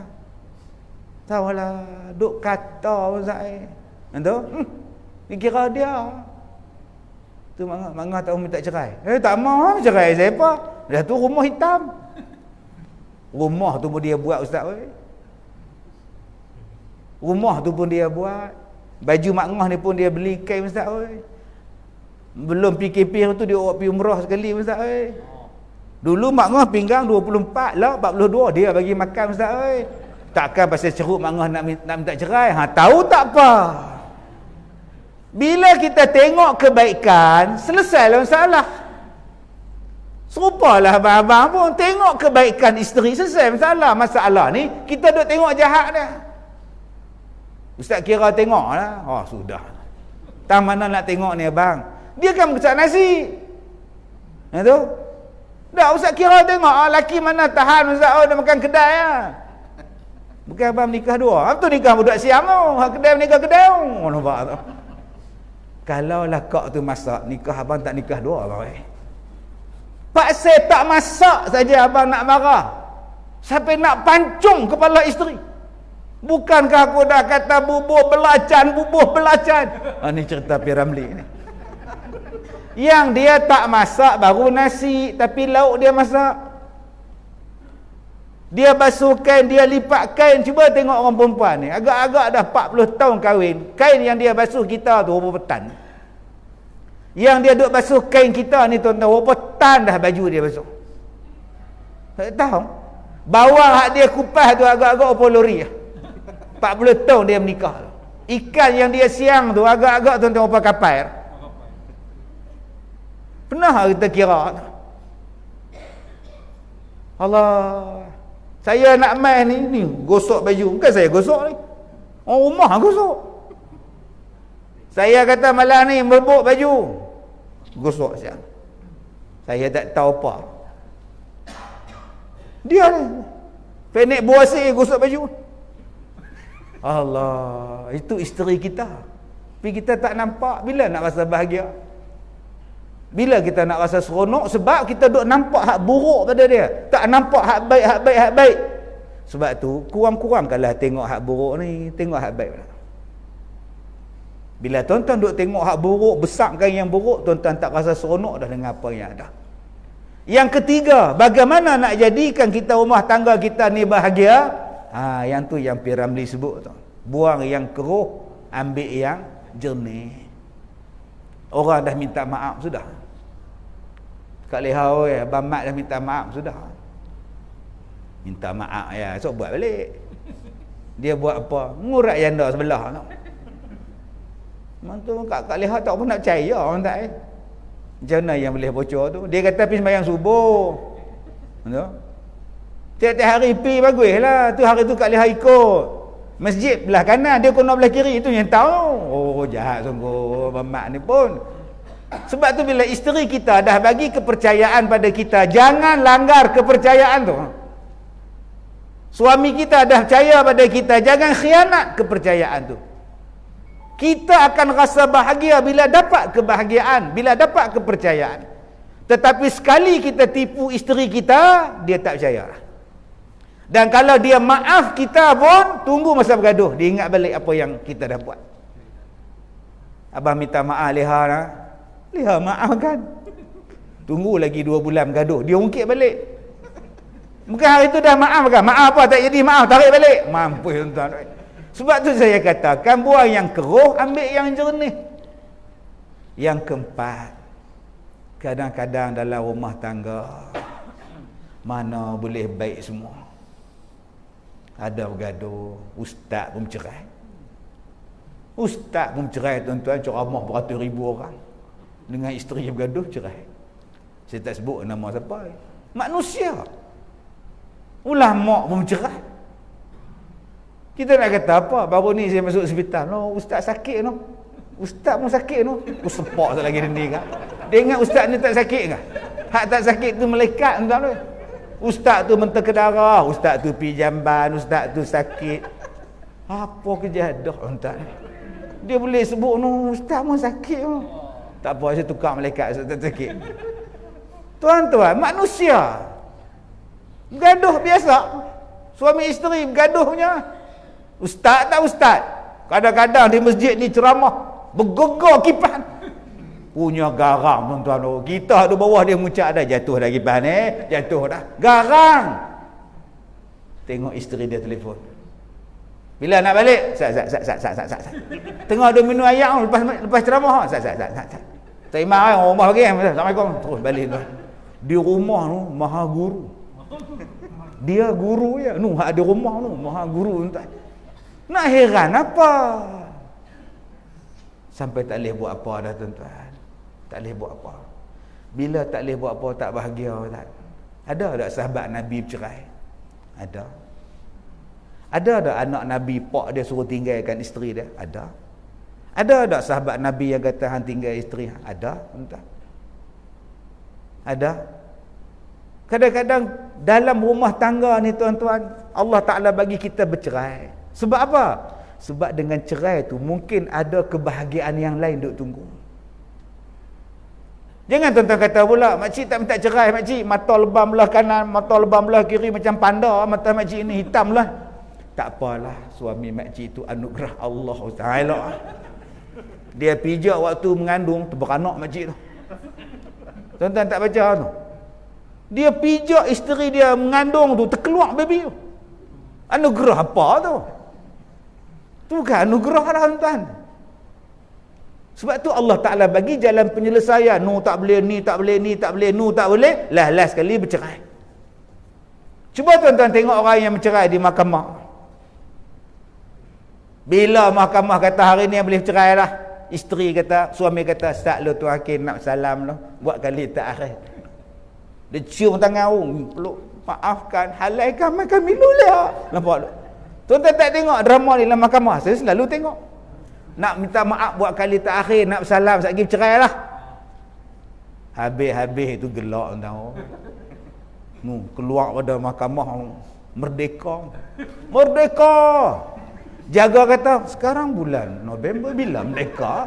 Speaker 2: Tahulah duk kata Ustaz. Entah? Dia kira dia. Tu mangah tak minta cerai. Tak mau cerai siapa? Dah tu rumah hitam. Rumah tu pun dia buat ustaz oi. Rumah tu pun dia buat. Baju mak ngah ni pun dia beli kain ustaz oi. Belum PKP tu dia buat pergi umrah sekali ustaz oi. Dulu mak ngah pinggang 24 lah 42 dia bagi makan ustaz oi. Takkan pasal ceruk mak ngah nak minta cerai. Tahu tak apa. Bila kita tengok kebaikan, selesailah masalah. Serupalah abang-abang pun tengok kebaikan isteri, selesai masalah. Masalah ni kita duk tengok jahat dia. Ustaz kira tengok lah. Oh sudah. Tak mana nak tengok ni abang. Dia kan masak nasi. Ya tu. Dah ustaz kira tengok laki mana tahan ustaz dia makan kedai lah. Bukan abang nikah dua. Apa tu nikah budak siam tu. Hak kedai menikah kedai. Oh nampak tu. Kalau lah kak tu masak, nikah abang tak nikah dua abang. Pak saya tak masak saja abang nak marah. Sampai nak pancung kepala isteri. Bukankah aku dah kata bubuh belacan. Ni cerita P. Ramli ni. Yang dia tak masak baru nasi, tapi lauk dia masak. Dia basuh kain, dia lipat kain. Cuba tengok orang perempuan ni. Agak-agak dah 40 tahun kahwin. Kain yang dia basuh kita tu berapa tan. Yang dia duk basuh kain kita ni tuan-tuan, berapa tan dah baju dia basuh. Tak tahu. Bawang hak dia kupas tu agak-agak berapa lori. 40 tahun dia menikah. Ikan yang dia siang tu agak-agak tuan-tuan berapa kapal. Pernah kita kira. Allah. Saya nak main ni gosok baju. Bukan saya gosok ni. Orang rumah gosok. Saya kata malam ni merebut baju. Gosok siang. Saya tak tahu apa. Dia ni. Penik buasir gosok baju. Allah. Itu isteri kita. Tapi kita tak nampak. Bila nak rasa bahagia? Bila kita nak rasa seronok? Sebab kita duk nampak hak buruk pada dia. Tak nampak hak baik. Sebab tu kurang-kurangkanlah tengok hak buruk ni, tengok hak baik. Bila tuan-tuan duk tengok hak buruk, besarkan yang buruk, tuan-tuan tak rasa seronok dah dengan apa yang ada. Yang ketiga, bagaimana nak jadikan kita rumah tangga kita ni bahagia? Yang tu yang P. Ramli sebut tu. Buang yang keruh, ambil yang jernih. Orang dah minta maaf sudah. Kak Leha oi, abang Mat dah minta maaf sudah. Minta maaf ya, esok buat balik. Dia buat apa? Ngurat janda sebelah tu. Mantu Kak Leha tak pun nak percaya orang tak Macam mana yang boleh bocor tu? Dia kata pergi sembahyang subuh. Tu. Tiap-tiap hari pergi baguslah. Tu hari tu Kak Leha ikut. Masjid belah kanan, dia kena belah kiri, itu yang tahu. Oh jahat sungguh abang Mat ni pun. Sebab tu bila isteri kita dah bagi kepercayaan pada kita, jangan langgar kepercayaan tu. Suami kita dah percaya pada kita, jangan khianat kepercayaan tu. Kita akan rasa bahagia bila dapat kebahagiaan, bila dapat kepercayaan. Tetapi sekali kita tipu isteri kita, dia tak percaya. Dan kalau dia maaf kita pun, tunggu masa bergaduh, dia ingat balik apa yang kita dah buat. Abang minta maaf Leha lah. Leha maaf kan. Tunggu lagi 2 bulan bergaduh, dia ungkit balik. Bukan hari tu dah maaf kan? Maaf apa tak jadi maaf, tarik balik. Mampus tuan-tuan. Sebab tu saya katakan, buang yang keruh, ambil yang jernih. Yang keempat, kadang-kadang dalam rumah tangga mana boleh baik semua. Ada bergaduh, ustaz pun bercerai. Ustaz pun bercerai tuan-tuan, ceramah beratus ribu orang. Dengan isteri yang bergaduh, cerai. Saya tak sebut nama siapa. Manusia. Ulama pun bercerai. Kita nak kata apa? Baru ni saya masuk hospital. No, ustaz sakit no. Ustaz pun sakit no. Aku sepak sekali lagi dinding kan. Dia ingat ustaz ni tak sakit kan? Hak tak sakit tu malaikat tuan-tuan. Ustaz tu menteka darah, ustaz tu pi jamban, ustaz tu sakit. Apa kejadah tuan-tuan? Dia boleh sebut no, ustaz pun sakit no. Tak apa, saya tukar malaikat ustaz tak sakit. Tuan-tuan, manusia. Gaduh biasa. Suami isteri bergaduh punya. Ustaz tak ustaz? Kadang-kadang di masjid ni ceramah. Bergegar kipas. Punya garang tuan-tuan. Oh, kita di bawah dia muncak dah, jatuh dah kipas ni, jatuh dah. Garang. Tengok isteri dia telefon. Bila nak balik? Sat. Tengok dia minum air lepas ceramah. Sat. Tak imam rumah lagi. Assalamualaikum. Terus balik tu. Di rumah tu maha guru. Dia guru ya. Nu hak di rumah tu maha guru tuan. Nak heran apa? Sampai tak boleh buat apa dah tuan-tuan. Tak boleh buat apa. Bila tak boleh buat apa, tak bahagia tak? Ada tak sahabat Nabi bercerai? Ada. Ada tak anak Nabi pak dia suruh tinggalkan isteri dia? Ada. Ada tak sahabat Nabi yang kata hang tinggal isteri? Ada, tuan-tuan. Ada. Kadang-kadang dalam rumah tangga ni tuan-tuan, Allah Ta'ala bagi kita bercerai. Sebab apa? Sebab dengan cerai tu mungkin ada kebahagiaan yang lain duk tunggu. Jangan tuan-tuan kata pula, makcik tak minta cerai makcik, mata lebam belah kanan, mata lebam belah kiri macam panda, mata makcik ni hitam lah. Tak apalah, suami makcik itu anugerah Allah Ta'ala. Dia pijak waktu mengandung, terberanak makcik tu. Tuan-tuan tak baca tu? Dia pijak isteri dia mengandung tu, terkeluar baby tu. Anugerah apa tu? Tu kan anugerah lah tuan-tuan. Sebab tu Allah Ta'ala bagi jalan penyelesaian. Nu tak boleh, ni tak boleh, ni tak boleh, nu tak boleh. Last sekali bercerai. Cuba tuan-tuan tengok orang yang bercerai di mahkamah. Bila mahkamah kata hari ni boleh cerai lah, isteri kata, suami kata, start lu tu hakim nak salam lu, buat kali tak akhir. Dia cium tangan, peluk, maafkan, halaikan kami lulia. Nampak tak? Tuan-tuan tak tengok drama ni dalam mahkamah? Saya selalu tengok. Nak minta maaf buat kali tak akhir, nak salam, sekali bercerai lah. Habis-habis itu gelak tahu. Keluar pada mahkamah, merdeka. Merdeka. Jaga kata, sekarang bulan November bila merdeka?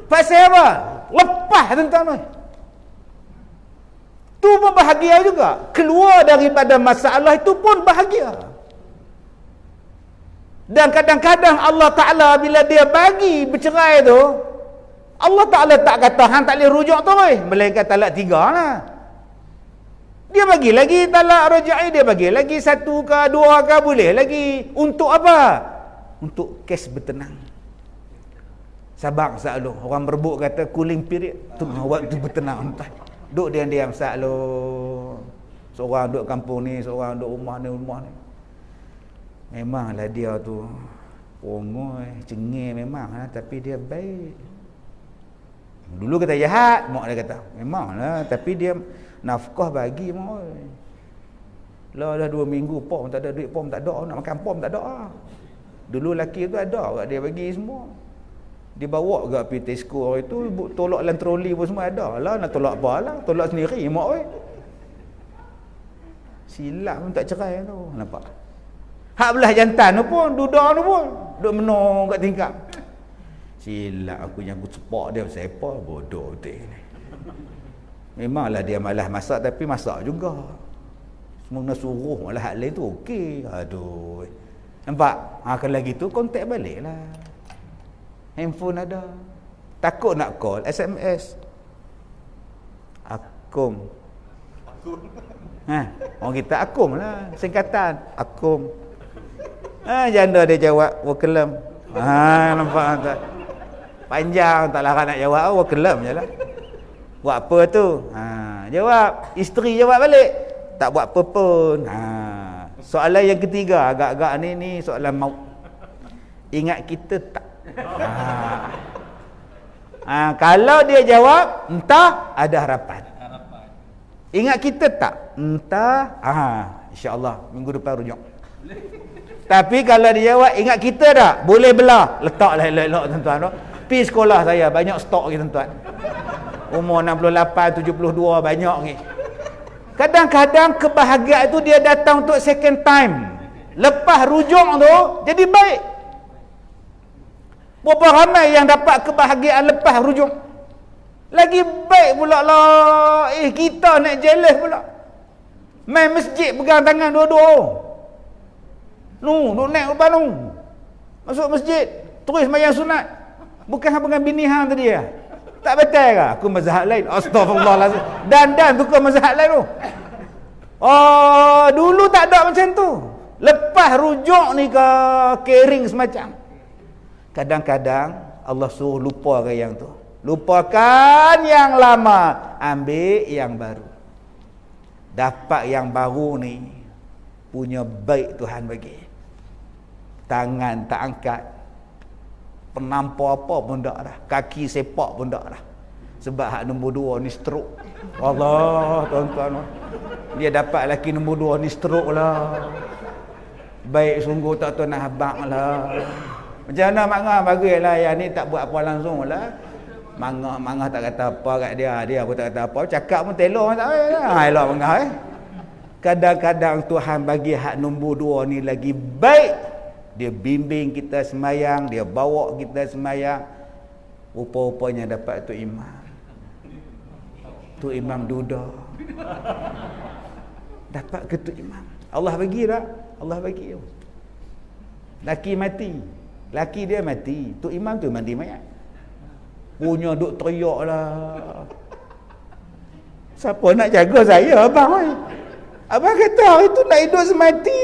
Speaker 2: Pasal apa? Lepas tuan-tuan. Tu pun bahagia juga. Keluar daripada masalah itu pun bahagia. Dan kadang-kadang Allah Ta'ala bila dia bagi bercerai tu, Allah Ta'ala tak kata hang tak boleh rujuk tu melainkan talak 3 lah. Dia bagi lagi talak rajai, dia bagi lagi 1 ke 2 ke, boleh lagi. Untuk apa? Untuk kes bertenang. Sabar selalu. Orang berebut kata cooling period, tu waktu bertenang. Duk diam-diam selalu. Seorang duk kampung ni, seorang duk rumah ni. Memanglah dia tu pongoi, cengih memang lah, tapi dia baik. Dulu kata jahat, mak dia kata memanglah, tapi dia nafkah bagi mak. Lah dah 2 minggu pom tak ada duit, pom tak ada, nak makan pom tak ada. Dulu laki tu ada, dia bagi semua. Dia bawa ke pergi Tesco hari tu, tolak dalam troli pun semua ada. Lah nak tolak apa lah, tolak sendiri mak oi. Silap pun tak cerai tu, nampak? Hak belah jantan tu pun, duda tu pun duk menung kat tingkap. Silap aku yang aku sepak dia, siapa bodoh betul ni. Memanglah dia malas masak, tapi masak juga. Semua suruh malah hak lain tu okey. Aduh. Nampak? Kalau gitu kontak balik lah. Handphone ada. Takut nak call, SMS. Akum. Orang kita akum lah, singkatan akum. Janda dia jawab wakelam. Nampak tak? Panjang tak larat nak jawab, wakelam je lah. Buat apa tu? Jawab. Isteri jawab balik. Tak buat apa pun. Soalan yang ketiga, agak-agak ni soalan maut. Ingat kita tak? Kalau dia jawab entah, ada harapan. Ingat kita tak? Entah. InsyaAllah minggu depan rujuk. Tapi kalau dia jawab ingat kita tak? Boleh belah. Letaklah elok-elok tuan-tuan. Pergi sekolah saya, banyak stok lagi tuan-tuan. Umur 68, 72 banyak lagi. Kadang-kadang kebahagiaan itu dia datang untuk second time. Lepas rujuk tu jadi baik. Berapa ramai yang dapat kebahagiaan lepas rujuk? Lagi baik pula lah. Kita nak jealous pula. Main masjid pegang tangan dua-dua. Duk naik depan tu. Masuk masjid, terus sembahyang sunat. Bukan hang dengan bini hang tadi ya. Tak betul ke? Aku mazhab lain. Astagfirullahalazim. Dan tukar mazhab lain tu. Oh, dulu tak ada macam tu. Lepas rujuk ni ke kering semacam. Kadang-kadang Allah suruh lupakan yang tu. Lupakan yang lama, ambil yang baru. Dapat yang baru ni punya baik Tuhan bagi. Tangan tak angkat, penampar apa pun tak dah, kaki sepak pun tak dah. Sebab hak nombor 2 ni stroke. Allah, tuan-tuan, dia dapat laki nombor 2 ni stroke lah. Baik sungguh tak tahu nak habaq lah. Macam mana mangah bagilah yang ni tak buat apa langsung lah. Mangah tak kata apa kat dia pun tak kata apa, cakap pun telur tak lah. Elok mangah Kadang-kadang Tuhan bagi hak nombor 2 ni lagi baik. Dia bimbing kita semayang, dia bawa kita semayang. Rupa-rupanya dapat tu imam. Tu imam duda. Dapat ke tu imam? Allah bagi tak? Allah bagi. Laki mati. Laki dia mati. Tu imam tu mandi mayat. Punya duk teriak lah. Siapa nak jaga saya abang? Abang kata hari tu nak hidup semati.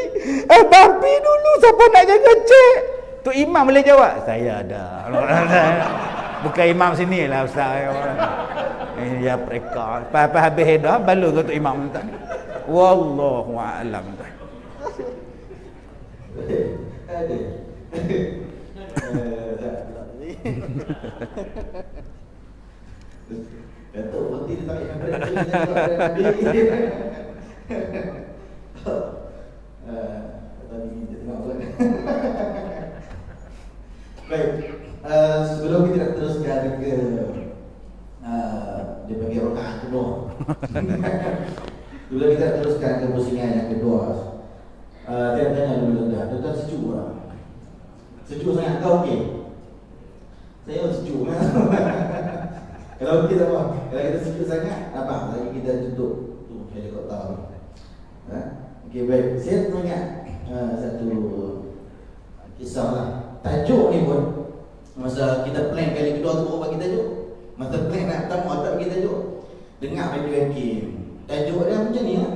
Speaker 2: Abang pergi dulu, siapa nak jaga cik? Tu imam boleh jawab, saya ada. Bukan imam sini lah ustaz. Ya mereka. Lepas habis dah balu ke tu imam tu. Wallahu a'lam.
Speaker 1: Ada. Datuk berhenti dia tarik kamera. Tadi kita tengok apa. Baik, sebelum kita teruskan ke dia bagi rakaat kedua. Sebelum kita teruskan ke pusingan yang kedua, saya tanya dulu tuan-tuan sejuk tak? Sejuk sangat kau okey? Saya sejuk kan? Kalau okey tak apa? Kalau kita sejuk sangat, apa? Lagi kita tutup. Tu saya tak tahu. Okey baik. Saya teringat satu kisah lah. Tajuk ni pun masa kita plan kali kedua tu bagi tajuk. Masa plan nak pertama tak bagi tajuk. Dengar radio Hakim. Tajuk dia macam ni lah.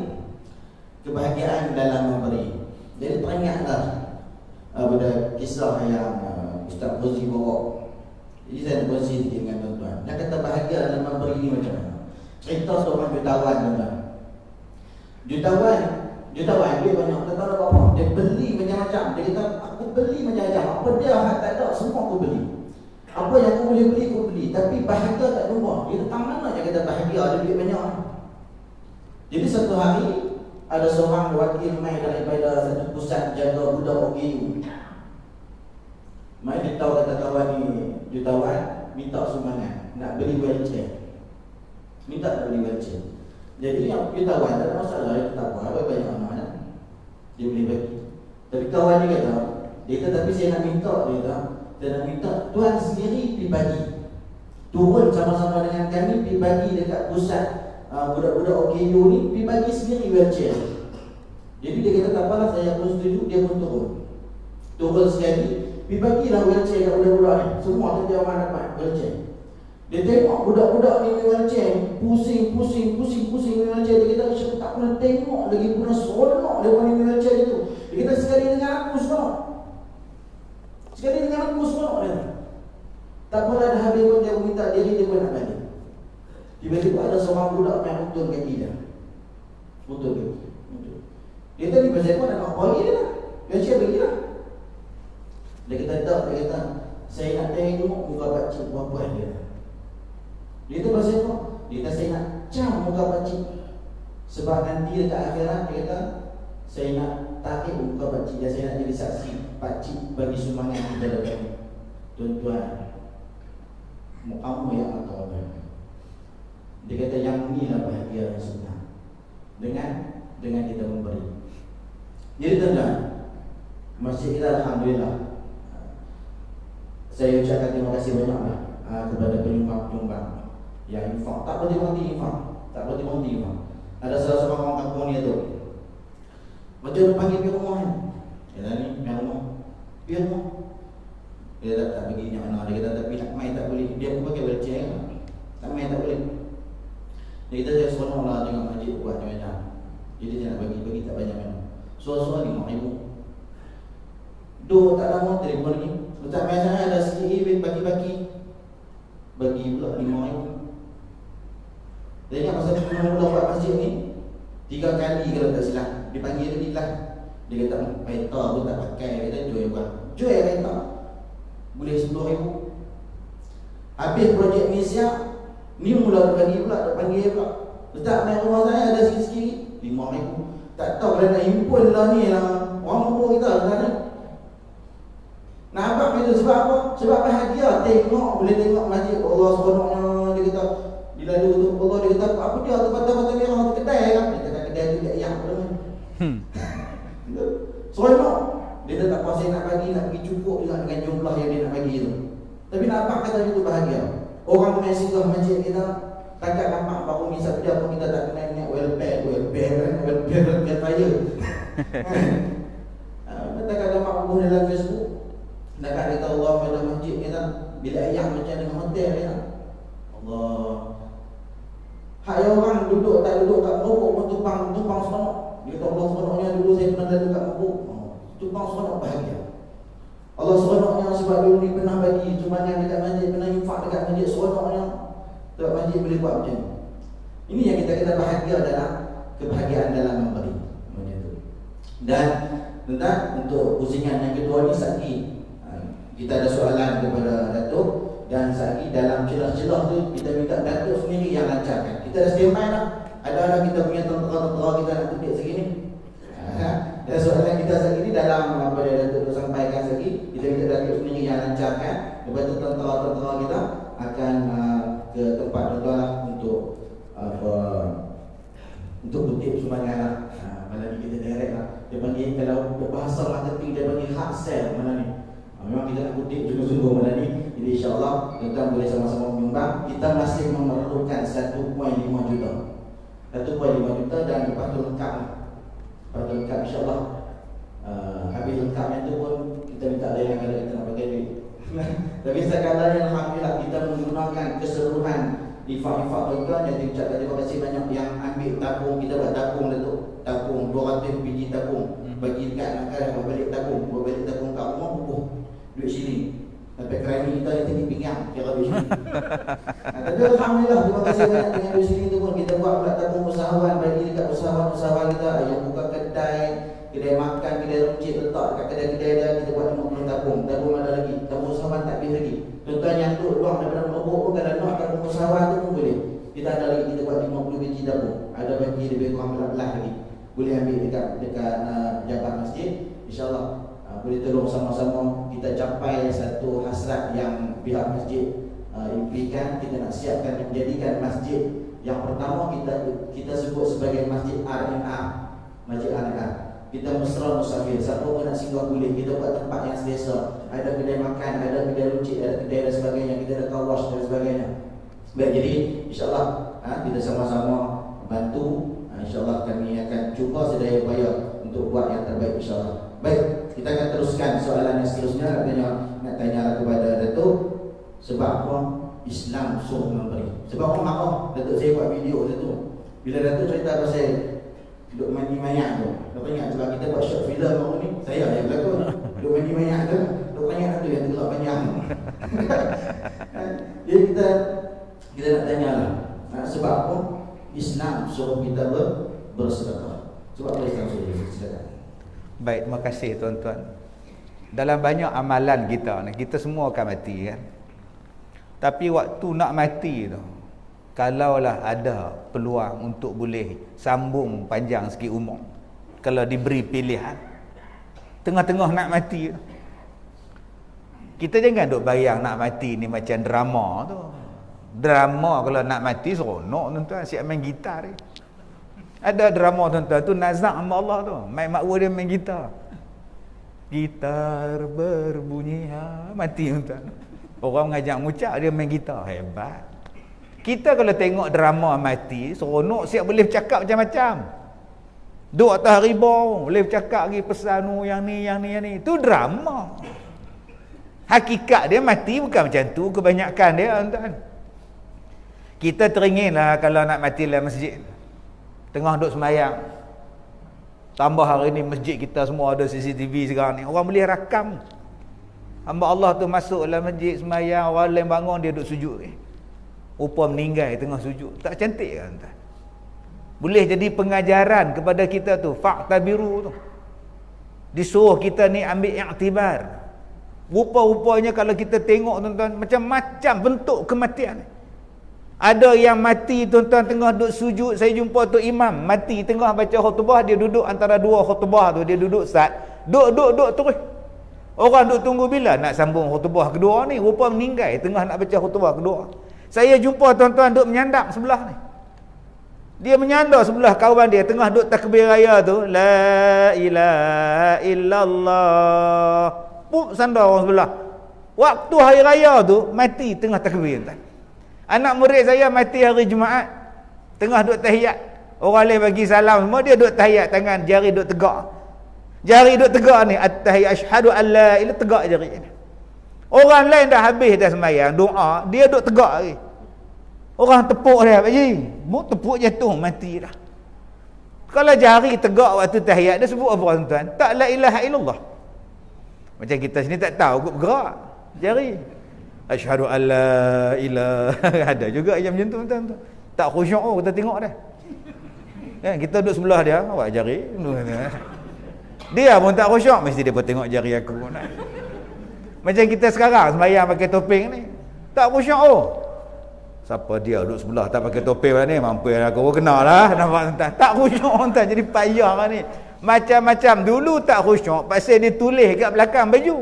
Speaker 1: Kebahagiaan dalam memberi. Jadi teringatlah pada kisah yang Ustaz Fauzi bawa. Jadi saya nak kongsi sikit dengan tuan-tuan. Dia kata bahagia dalam memberi ni macam mana? Cerita seorang jutawan tuan-tuan. Jutawan dia banyak. Tak tahu apa. Dia beli macam-macam. Dia kata aku beli macam-macam. Apa dia hak tak ada, semua aku beli. Apa yang aku boleh beli, aku beli. Tapi bahagia tak nombor. Dia tentang mana dia kata bahagia ada duit banyak. Jadi satu hari ada seorang wakil mai daripada satu pusat jaga budak OKU. Mai dia tahu kata kawan ni jutawan minta sumbangan nak beli wheelchair. Minta nak beli wheelchair. Jadi yang jutawan tak ada masalah, dia tak apa banyak anak dia boleh bagi. Tapi kawan dia kata, tapi saya nak minta, dia kata, saya nak minta tuan sendiri pergi bagi. Turun sama-sama dengan kami pergi bagi dekat pusat budak-budak OKU ni, pergi bagi sendiri wheelchair. Jadi dia kata tak apalah, saya pun setuju, dia pun turun sekali, pergi bagilah wheelchair kat budak-budak ni. Semua tu dia orang dapat wheelchair. Dia tengok budak-budak ni wheelchair, pusing wheelchair. Dia kata saya tak pernah tengok lagi, pernah seronok dia punya wheelchair itu. Dia kata sekali dengan aku seronok. Dia. Tak pernah ada habis pun dia minta diri, dia pun nak balik. Tiba-tiba ada seorang budak yang betul kaki dia. Betul. Dia tadi pasal pun nak bagi dia lah. Wheelchair bagilah. Dia kata tak, dia kata saya nak tengok muka pakcik buat dia. Dia tu pasal apa? Dia kata saya nak cam muka pakcik. Sebab nanti dekat akhirat dia kata saya nak tarik muka pakcik dan saya nak jadi saksi pakcik bagi sumbangan kita dekat ni. Tuan-tuan, mu'amu yang atau dia kata yang inilah bahagia yang sebenar. Dengan kita memberi. Jadi tuan-tuan, masjid kita alhamdulillah. Saya ucapkan terima kasih banyaklah kepada penyumbang-penyumbang yang infak. Tak berhenti infak. Ada salah seorang orang kampung ni tu. Macam dia panggil pihak rumah kan. Dia ni pihak rumah. Dia Dia tak bagi minyak mana. Dia kata tapi nak main tak boleh. Dia pun pakai wheelchair kan? Tak main tak boleh. Jadi kita saya seronok lah tengok masjid buat macam. Jadi dia nak bagi tak banyak mana. Suara-suara RM5,000. Duk tak lama telefon lagi. Ustaz main sana ada sikit bagi-bagi. Bagi pula RM5,000. Dia ingat masa mula-mula buat masjid ni 3 kali kalau tak silap. Dia panggil lagi lah. Dia kata kereta pun tak pakai. Dia kata jual buat. Jual kereta boleh RM10,000. Habis projek ni siap, ni mula bagi pula, tak panggil pula. Ustaz main rumah saya ada sikit-sikit RM5,000. Tak tahu kalau nak himpun lah ni lah orang mampu kita lah ni. Nampak itu sebab apa? Sebab bahagia tengok, boleh tengok masjid Allah seronoknya. Dia kata bila tu Allah dia kata apa dia tu patah-patah merah tu kedai kan. Dia kata kedai tu tak yang apa kan. Seronok. Dia tak puas nak bagi, nak pergi cukup juga dengan jumlah yang dia nak bagi tu. Tapi nampak kata itu bahagia. Orang main singgah masjid kita takkan nampak baru misal dia pun kita tak kena ingat welfare fire. Takkan nampak bubuh dalam Facebook. Takkan kata Allah pada masjid kita bila ayam macam dengan hotel kita. Allah. Hai orang duduk tak duduk kat merokok pun tumpang seronok. Dia kata Allah seronoknya dulu saya pernah duduk kat merokok. Tumpang seronok bahagia. Allah seronoknya sebab dulu ni pernah bagi sumbangan dekat masjid, pernah infak dekat masjid, seronoknya sebab masjid boleh buat macam ni. Ini yang kita bahagia dalam kebahagiaan dalam memberi. Macam tu. Dan tentang untuk pusingan yang kedua ni Saki, kita ada soalan kepada Datuk. Dan Saki dalam celah-celah tu kita minta Datuk sendiri yang lancarkan. Kita dah standby lah. Ada kita punya tentera-tentera kita nak kutip segini. Dan soalan kita saat ini dalam apa yang Datuk sampaikan lagi, kita minta Datuk sendiri yang lancarkan. Lepas tu tentera-tentera kita akan ke tempat tuan untuk untuk kutip sumbangan lah. Malam ni kita direct lah. Dia panggil kalau berbahasa marketing dia panggil hard sell malam ni. Memang kita nak kutip sungguh-sungguh malam ni. Jadi insyaAllah tuan boleh sama-sama menyumbang. Kita masih memerlukan 1.5 juta. 1.5 juta dan lepas tu lengkap lah. Lepas tu lengkap insyaAllah. Habis lengkapnya tu pun kita minta layan kalau kita nak pakai duit. Tapi sekadar alhamdulillah kita menggunakan keseluruhan infak-infak tuan-tuan. Jadi ucap terima kasih banyak yang ambil tabung. Kita buat tabung dah tu. Tabung 200 biji tabung. Bagi dekat anak-anak berbalik tabung kat rumah bubuh duit sini. Sampai kerani kita yang tinggi pinggang kira duit sini. Tapi alhamdulillah terima kasih banyak dengan duit sini tu pun kita buat pula tabung usahawan bagi dekat usahawan-usahawan kita yang buka kedai makan, kedai runcit letak dekat kedai-kedai dah kita buat 50 tabung. Tabung ada lagi. Tabung usahawan tak habis lagi. Tuan-tuan yang duduk luar daripada Merobok pun kalau nak tabung usahawan tu pun boleh. Kita ada lagi, kita buat 50 biji tabung. Ada bagi lebih kurang 14 lagi. Boleh ambil dekat jabat masjid. InsyaAllah boleh tolong sama-sama kita capai satu hasrat yang pihak masjid impikan. Kita nak siapkan menjadikan masjid yang pertama kita sebut sebagai masjid R&R. Masjid R&R. Kita mesra musafir. Siapa pun nak singgah boleh. Kita buat tempat yang selesa. Ada kedai makan, ada kedai runcit, ada kedai dan sebagainya. Kita ada car wash dan sebagainya. Baik, jadi insyaAllah kita sama-sama bantu. InsyaAllah kami akan cuba sedaya upaya untuk buat yang terbaik insyaAllah. Baik, kita akan teruskan soalan yang seterusnya. Nak tanya kepada Datuk. Sebab apa Islam suruh memberi? Sebab orang marah Datuk saya buat video tu. Bila Datuk cerita pasal duk mandi mayat tu, Datuk ingat sebab kita buat short film orang ni, saya yang berlakon. Duk mandi mayat tu, Datuk ingat tu yang tergelak panjang. Jadi kita nak tanya lah, sebab apa Islam suruh kita bersedekah? Sebab apa Islam suruh bersedekah?
Speaker 2: Baik, terima kasih tuan-tuan. Dalam banyak amalan kita ni, kita semua akan mati kan. Tapi waktu nak mati tu, kalaulah ada peluang untuk boleh sambung panjang sikit umur, kalau diberi pilihan, tengah-tengah nak mati tu, kita jangan duk bayang nak mati ni macam drama tu. Drama kalau nak mati seronok tuan-tuan, siap main gitar ni. Ada drama tuan-tuan tu nazak sama Allah tu. Main makwa dia main gitar. Gitar berbunyi mati tuan-tuan. Orang mengajak ngucap dia main gitar, hebat. Kita kalau tengok drama mati seronok, siap boleh bercakap macam-macam. Duk atas harimau boleh bercakap lagi pesan yang ni. Tu drama. Hakikat dia mati bukan macam tu kebanyakan dia, tuan. Kita teringinlah kalau nak mati dalam masjid, tengah duduk sembahyang. Tambah hari ni masjid kita semua ada CCTV sekarang ni, orang boleh rakam hamba Allah tu masuk dalam masjid sembahyang, orang lain bangun dia duduk sujud rupa meninggal tengah sujud. Tak cantik kan, tuan? Boleh jadi pengajaran kepada kita tu, fa'tabiru tu, disuruh kita ni ambil iktibar. Rupa-rupanya kalau kita tengok, tuan-tuan, macam-macam bentuk kematian. Ada yang mati, tuan-tuan, tengah duduk sujud. Saya jumpa tu imam mati tengah baca khutbah, dia duduk antara dua khutbah tu, dia duduk duduk terus. Orang duduk tunggu bila nak sambung khutbah kedua ni, rupa meninggal tengah nak baca khutbah kedua. Saya jumpa tuan-tuan duduk menyandang sebelah ni. Dia menyandar sebelah kawan dia tengah duduk takbir raya tu, la ilaha illallah. Pup sandar orang sebelah. Waktu hari raya tu mati tengah takbir, tuan. Anak murid saya mati hari Jumaat tengah duduk tahiyat. Orang lain bagi salam semua, dia duduk tahiyat, tangan jari duduk tegak. Jari duduk tegak ni, at-tahiyat asyhadu an la ilaha, tegak jari ni. Orang lain dah habis dah sembahyang, doa, dia duduk tegak lagi. Orang tepuk dia, Pak Ji. Tepuk jatuh, mati dah. Kalau jari tegak waktu tahiyat, dia sebut apa, tuan? Tak la ilaha illallah. Macam kita sini tak tahu, bergerak jari. Asyhadu an la ilaha. Ada juga yang macam tu, tuan. Tak khusyuk kita tengok dah. Kan kita duduk sebelah dia, awak jari. Dia pun tak khusyuk, mesti dia pun tengok jari aku. Macam kita sekarang sembahyang pakai topeng ni, tak khusyuk. Siapa dia duduk sebelah tak pakai topeng lah ni, mampu aku kenal lah, nampak tuan. Tak khusyuk tuan, jadi payah lah ni. Macam-macam. Dulu tak khusyuk pasal dia tulis kat belakang baju.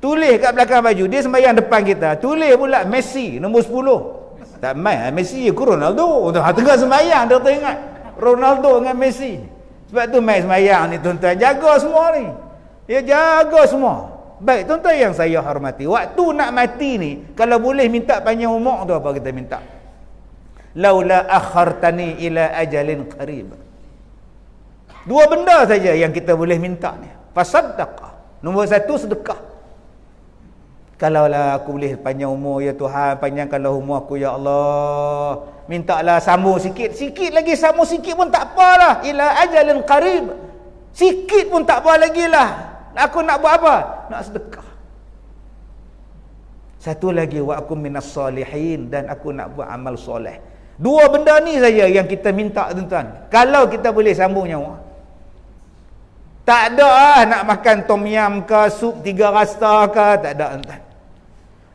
Speaker 2: Tulis kat belakang baju. Dia sembahyang depan kita, tulis pula Messi nombor 10. Tak main Messi, aku Ronaldo. Tengah sembahyang dia teringat Ronaldo dengan Messi. Sebab tu main sembahyang ni, tuan-tuan, jaga semua ni. Dia jaga semua. Baik, tuan-tuan yang saya hormati, waktu nak mati ni, kalau boleh minta panjang umur tu, apa kita minta? Laula akhartani ila ajalin qarib. Dua benda saja yang kita boleh minta ni. Fasaddaqah. Nombor satu, sedekah. Kalaulah aku boleh panjang umur, ya Tuhan, panjangkanlah umur aku, ya Allah. Mintalah sambung sikit. Sikit lagi, sambung sikit pun tak apalah. Ila ajalin qarib. Sikit pun tak apa lagi lah. Aku nak buat apa? Nak sedekah. Satu lagi, wa aku minas salihin, dan aku nak buat amal soleh. Dua benda ni saja yang kita minta, tuan-tuan. Kalau kita boleh sambung nyawa. Tak ada nak makan tom yam ke, sup 3 rasa ke, tak ada, tuan.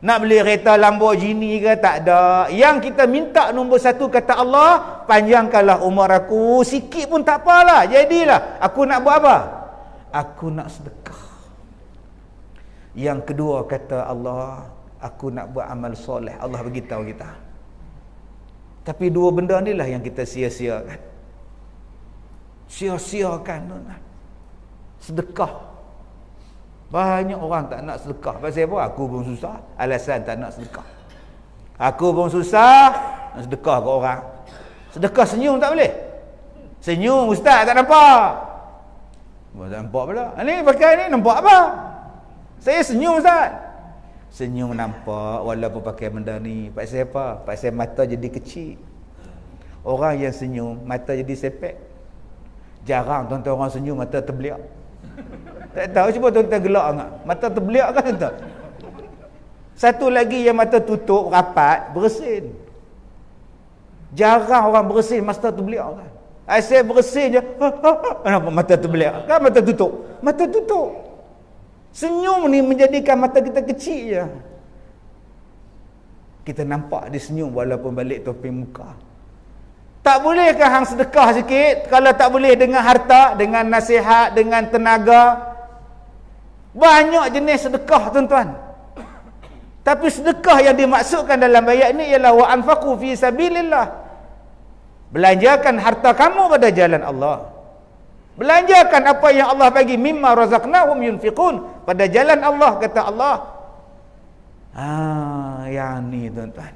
Speaker 2: Nak beli kereta Lamborghini ke, tak ada. Yang kita minta nombor satu, kata Allah, panjangkanlah umur aku, sikit pun tak apalah. Jadilah, aku nak buat apa? Aku nak sedekah. Yang kedua, kata Allah, aku nak buat amal soleh. Allah beritahu kita. Tapi dua benda ni lah yang kita sia-siakan. Sia-siakan, tuan. Sedekah. Banyak orang tak nak sedekah. Pasal apa? Aku pun susah. Alasan tak nak sedekah. Aku pun susah nak sedekah ke orang. Sedekah senyum tak boleh. Senyum ustaz tak nampak. Tak nampak pula. Ni pakai ni nampak apa? Saya senyum ustaz. Senyum nampak walaupun pakai benda ni. Pasal apa? Pasal mata jadi kecil. Orang yang senyum mata jadi sepek. Jarang tuan-tuan orang senyum mata terbeliak. Tak tahu, cuba tuan-tuan gelak enggak? Mata terbeliak kan tuan? Satu lagi yang mata tutup rapat, bersin. Jarang orang bersin mata terbeliak kan? Asyik bersin je, kenapa mata terbeliak? Kan mata tutup. Mata tutup. Senyum ni menjadikan mata kita kecil je. Kita nampak dia senyum walaupun balik topeng muka. Tak bolehkah hang sedekah sikit? Kalau tak boleh dengan harta, dengan nasihat, dengan tenaga. Banyak jenis sedekah, tuan-tuan. Tapi sedekah yang dimaksudkan dalam ayat ini ialah wa anfaqu fi sabilillah. Belanjakan harta kamu pada jalan Allah. Belanjakan apa yang Allah bagi, mimma razaqnahum yunfiqun, pada jalan Allah, kata Allah. Yang ni, tuan-tuan,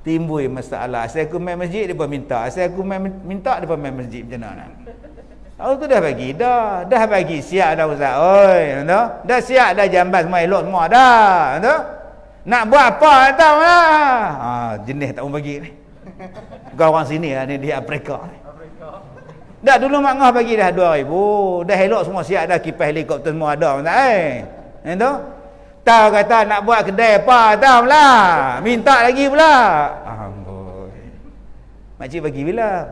Speaker 2: timbul masalah. Asal aku main masjid, dia pun minta. Asal aku minta, dia pun main masjid. Macam mana? Tahu tu dah bagi dah. Dah bagi siap dah Ustaz. Oi, dah. Dah siap dah jamban semua elok semua dah. Dah. Nak buat apa tahu lah. Jenis tak mau bagi ni. Kau orang sini lah ni di Afrika ni. Dah dulu Mak Ngah bagi dah 2,000. Dah elok semua siap dah, kipas helikopter semua ada Ustaz. Tahu? Tahu kata nak buat kedai apa tahu lah. Minta lagi pula. Amboi. Makcik bagi bila?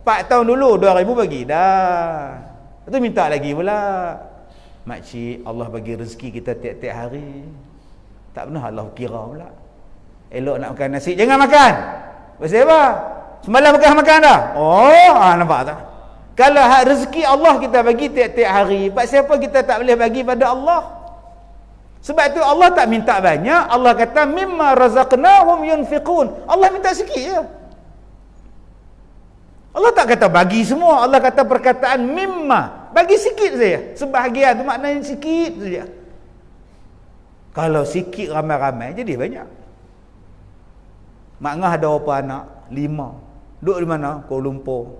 Speaker 2: 4 tahun dulu 2,000 bagi dah. Lepas tu minta lagi pula. Makcik, Allah bagi rezeki kita tiap-tiap hari. Tak pernah Allah kira pula. Elok nak makan nasi, jangan makan. Pasal apa? Semalam makan dah. Nampak tak? Kalau hak rezeki Allah kita bagi tiap-tiap hari, pasal apa kita tak boleh bagi pada Allah? Sebab tu Allah tak minta banyak. Allah kata mimma razaqnahum yunfiqun. Allah minta sikit je. Allah tak kata bagi semua. Allah kata perkataan mimma, bagi sikit saja. Sebahagian tu maknanya sikit saja. Kalau sikit ramai-ramai jadi banyak. Mak Ngah ada berapa anak? 5. Duduk di mana? Kuala Lumpur.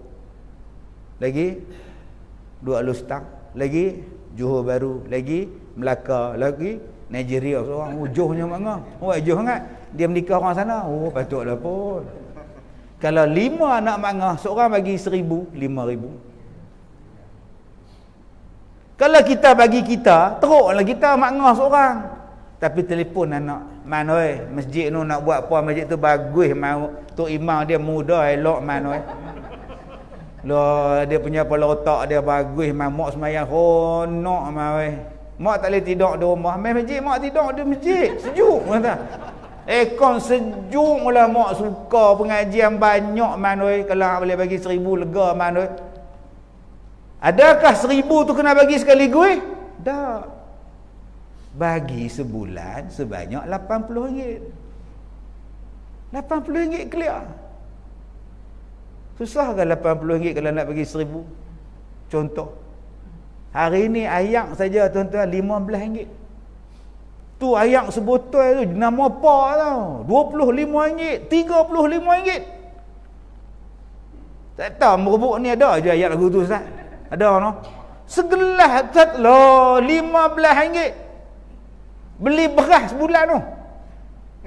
Speaker 2: Lagi duduk Alustang. Lagi Johor Bahru. Lagi Melaka. Lagi Nigeria seorang. Jauhnya Mak Ngah. Jauh sangat. Dia menikah orang sana. Patutlah pun. Kalau 5 anak Mak Ngah, seorang bagi 1,000, 5,000. Kalau kita bagi kita, teruklah kita Mak Ngah seorang. Tapi telefon anak, man oi, masjid tu nak buat apa, masjid tu bagus mau. Tok imam dia muda elok man oi. Dia punya kepala otak dia bagus, mak semayang honok man oi. Mak tak boleh tidur di rumah, main masjid mak tidur di masjid, sejuk kata. Aircon sejuk mula mak suka pengajian banyak man oi. Kalau boleh bagi 1,000 lega man oi. Adakah 1,000 tu kena bagi sekaligus? Tak. Bagi sebulan sebanyak RM80. RM80 clear. Susah ke RM80 kalau nak bagi 1,000? Contoh. Hari ni ayak saja tuan-tuan RM15. Tu ayak sebotol tu nama apa tau? RM25, RM35. Tak tahu merebuk ni ada je ayak lagu tu Ustaz. Ada no? Segelas lo RM15. Beli beras sebulan tu.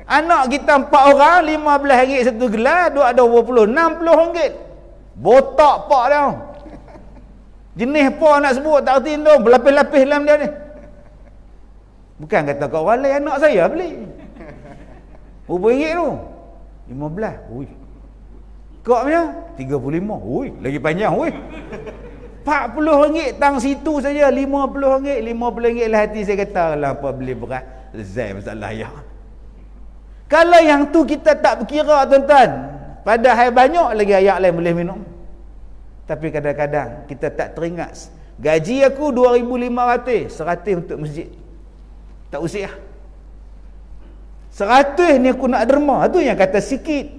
Speaker 2: Anak kita 4 orang, RM15 satu gelas, duk ada RM20, RM60. Botak pak dah. Jenis apa nak sebut tak erti tu, berlapis-lapis dalam dia ni. Bukan kata kau orang lain, anak saya beli. RM5 tu. 15. Ui. Kau punya 35. Ui, lagi panjang ui. RM40 tang situ saja, RM50. RM50 lah hati saya kata lah apa beli beras. Zai masalah ya. Kalau yang tu kita tak berkira tuan-tuan, padahal banyak lagi ayak lain boleh minum. Tapi kadang-kadang kita tak teringat. Gaji aku 2,500, 100 untuk masjid. Tak usik lah. 100 ni aku nak derma. Tu yang kata sikit.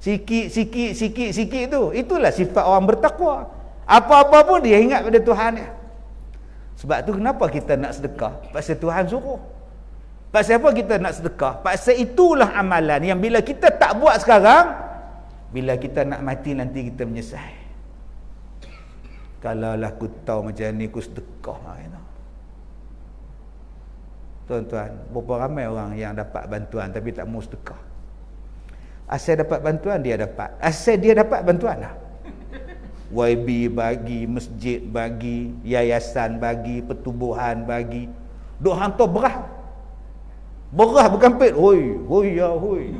Speaker 2: Sikit tu. Itulah sifat orang bertakwa. Apa-apa pun dia ingat pada Tuhan dia. Sebab tu kenapa kita nak sedekah? Pasal Tuhan suruh. Pasal apa kita nak sedekah? Pasal itulah amalan yang bila kita tak buat sekarang, bila kita nak mati nanti kita menyesal. Kalaulah aku tahu macam ni aku sedekah. Tuan-tuan, berapa ramai orang yang dapat bantuan tapi tak mau sedekah. Asal dapat bantuan dia dapat. Asal dia dapat bantuan lah. YB bagi, masjid bagi, yayasan bagi, pertubuhan bagi. Duk hantar berah. Berah bukan pet. Hoi ya hoi.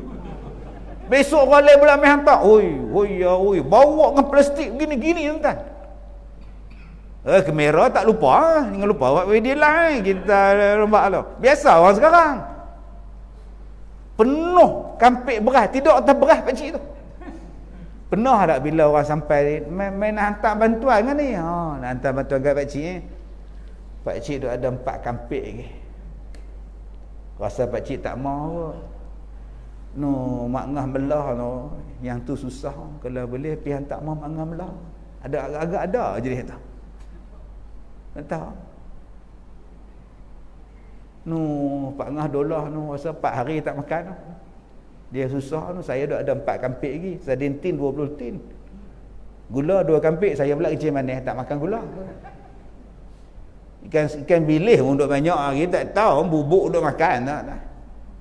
Speaker 2: Besok orang lain pula main hantar. Hoi ya hoi. Bawa dengan plastik gini-gini tuan. Kamera tak lupa. Jangan lupa buat video lah. Kita lembak tu. Biasa orang sekarang. Penuh kampik berah. Tidur atas berah pakcik tu. Pernah tak bila orang sampai main nak hantar bantuan kan ni? Nak hantar bantuan kat pakcik pakcik tu ada 4 kampik lagi. Rasa pakcik tak mau. No, Mak Ngah belah no. Yang tu susah. Kalau boleh pergi hantar Mak Ngah belah. Ada agak-agak ada je dia tu. Tak tahu. No, Pak Ngah dolah no, rasa 4 hari tak makan no. Dia susah tu, saya dah ada 4 kampik lagi. Sardin tin 20 tin. Gula 2 kampik, saya pula kecil manis, tak makan gula. Ikan bilis pun duk banyak hari, tak tahu bubuk duk makan tak.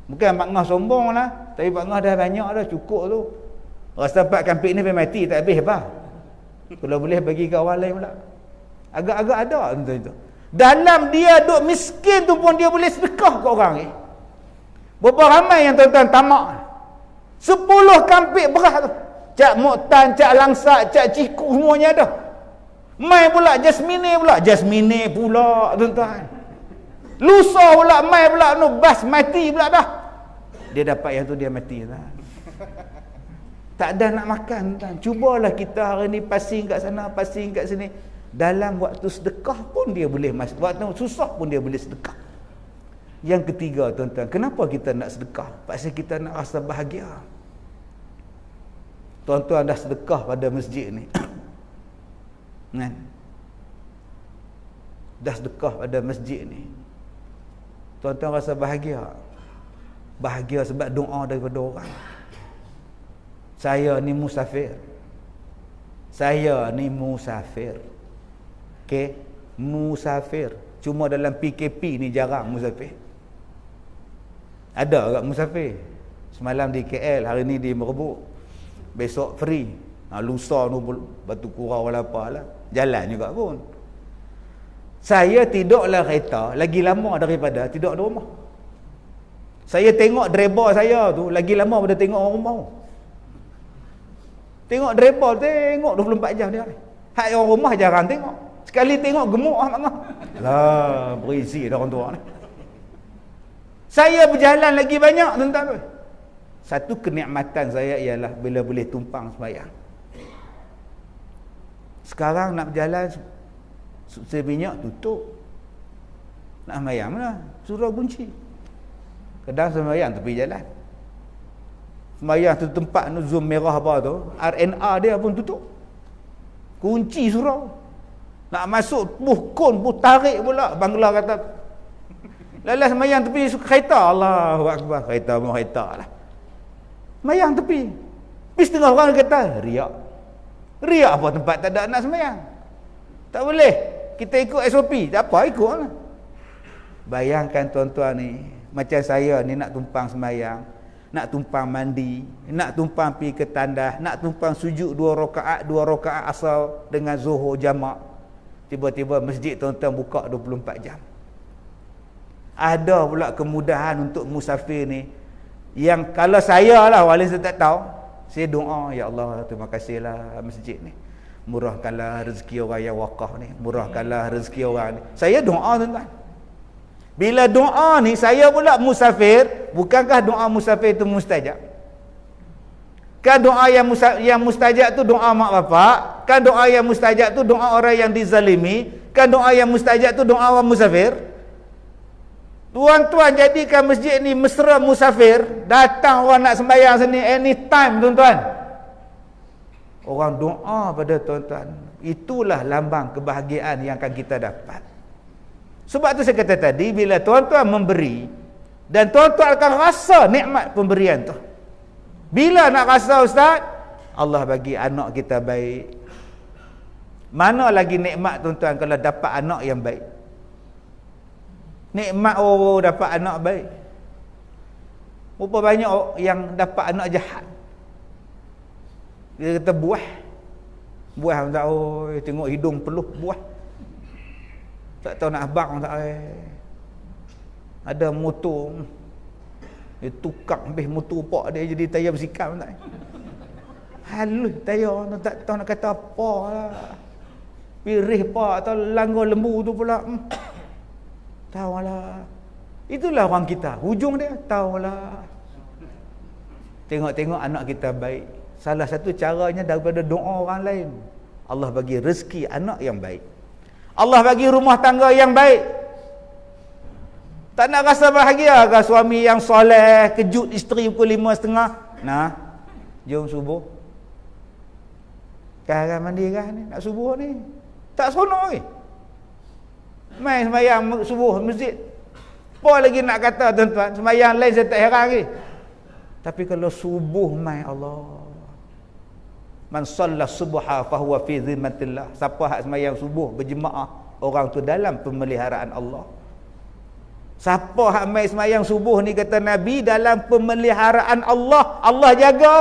Speaker 2: Bukan Pak Ngah sombong lah, tapi Pak Ngah dah banyak dah, cukup tu. Rasa 4 kampik ni pergi mati, tak habis apa. Kalau boleh bagi ke orang lain pula. Agak-agak ada tentu itu. Dalam dia duk miskin tu pun dia boleh sedekah ke orang ni. Berapa ramai yang tuan-tuan tamak. 10 kampik beras tu. Cak Moktan, Cak Langsak, Cak Ciku semuanya ada. Mai pula Jasmine pula tuan-tuan. Lusa pula mai pula no bas mati pula dah. Dia dapat yang tu dia mati dah. Tak ada nak makan tuan. Cubalah kita hari ni passing kat sana, passing kat sini. Dalam waktu sedekah pun dia boleh masuk. Waktu susah pun dia boleh sedekah. Yang ketiga tuan-tuan, kenapa kita nak sedekah? Pasal kita nak rasa bahagia. Tuan-tuan dah sedekah pada masjid ni. Kan? Dah sedekah pada masjid ni. Tuan-tuan rasa bahagia. Bahagia sebab doa daripada orang. Saya ni musafir. Okey, musafir. Cuma dalam PKP ni jarang musafir. Ada agak musafir. Semalam di KL, hari ni di Merbuk. Besok free. Lusa tu Batu Kurau lah apalah. Jalan juga pun. Saya tidaklah kereta lagi lama daripada tidur di rumah. Saya tengok driver saya tu lagi lama daripada tengok orang rumah. Tengok driver, tengok 24 jam dia. Hak orang rumah jarang tengok. Sekali tengok gemuk ah mak. Lah, berisi dah orang tua ni. Saya berjalan lagi banyak tuan-tuan. Satu kenikmatan saya ialah bila boleh tumpang sembahyang. Sekarang nak berjalan seminyak tutup. Nak sembahyang mana? Surau Bunci. Kadang sembahyang tepi jalan. Sembahyang tu tempat tu zoom merah apa tu, RNA dia pun tutup. Kunci surau. Nak masuk kon tarik pula Bangla kata. Lalas sembahyang tepi kereta, Allahu akbar, kereta pun kereta lah. Sembahyang tepi. Pergi setengah orang kata riak. Riak apa tempat tak ada nak sembahyang? Tak boleh. Kita ikut SOP. Tak apa, ikut lah. Bayangkan tuan-tuan ni, macam saya ni nak tumpang sembahyang, nak tumpang mandi, nak tumpang pergi ke tandas, nak tumpang sujud 2 rakaat asal dengan zuhur jamak. Tiba-tiba masjid tuan-tuan buka 24 jam. Ada pula kemudahan untuk musafir ni, yang kalau saya lah, walaupun saya tak tahu, saya doa, ya Allah, terima kasihlah masjid ni, murahkanlah rezeki orang yang wakaf ni, murahkanlah rezeki orang ni. Saya doa tuan-tuan. Bila doa ni, saya pula musafir, bukankah doa musafir itu mustajab? Kan doa yang mustajab tu doa mak bapak, kan doa yang mustajab tu doa orang yang dizalimi, kan doa yang mustajab tu doa orang musafir. Tuan-tuan jadikan masjid ni mesra musafir, datang orang nak sembahyang sini anytime tuan-tuan. Orang doa pada tuan-tuan. Itulah lambang kebahagiaan yang akan kita dapat. Sebab tu saya kata tadi, bila tuan-tuan memberi, dan tuan-tuan akan rasa nikmat pemberian tu. Bila nak rasa ustaz? Allah bagi anak kita baik. Mana lagi nikmat tuan-tuan kalau dapat anak yang baik? Nikmat dapat anak baik. Berapa banyak yang dapat anak jahat? Dia kata buah tak, tengok hidung peluh buah. Tak tahu nak abang tak. Ada motor, dia tukar habis motor pak dia jadi tayar bersikap tak. Halus tayar, tak tahu nak kata apa lah. Pirih pak atau langgar lembu tu pula. Tahulah. Itulah orang kita. Hujung dia, tahulah. Tengok-tengok anak kita baik. Salah satu caranya daripada doa orang lain. Allah bagi rezeki anak yang baik. Allah bagi rumah tangga yang baik. Tak nak rasa bahagia ke suami yang soleh, kejut isteri pukul 5.30? Nah, jom subuh. Kan mandi kan ni, nak subuh ni. Tak seronok ni. Main sembahyang subuh masjid. Apa lagi nak kata tuan-tuan? Sembahyang lain saya tak heran lagi. Tapi kalau subuh main Allah. Man shalla subha fahuwa fi zimmatillah. Siapa hak sembahyang subuh berjemaah, orang tu dalam pemeliharaan Allah. Siapa hak mai sembahyang subuh ni, kata Nabi, dalam pemeliharaan Allah. Allah jaga.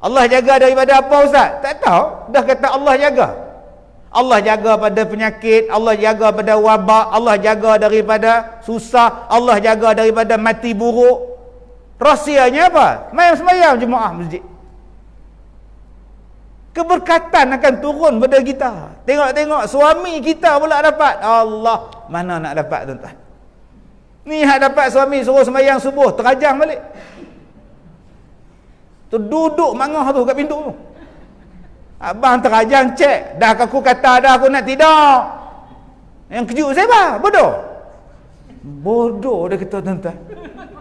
Speaker 2: Allah jaga daripada apa, Ustaz? Tak tahu. Dah kata Allah jaga. Allah jaga pada penyakit, Allah jaga pada wabak, Allah jaga daripada susah, Allah jaga daripada mati buruk. Rahsianya apa? Mai sembahyang jemaah masjid. Keberkatan akan turun pada kita. Tengok-tengok suami kita pula dapat. Allah, mana nak dapat, tuan-tuan? Ni hak dapat suami suruh sembahyang subuh, terajang balik. Tu duduk mangah tu kat pintu tu. Abang terajang cek, dah aku kata dah aku nak tidur. Yang kejut siapa? Bodoh. Bodoh dia kata, tuan-tuan.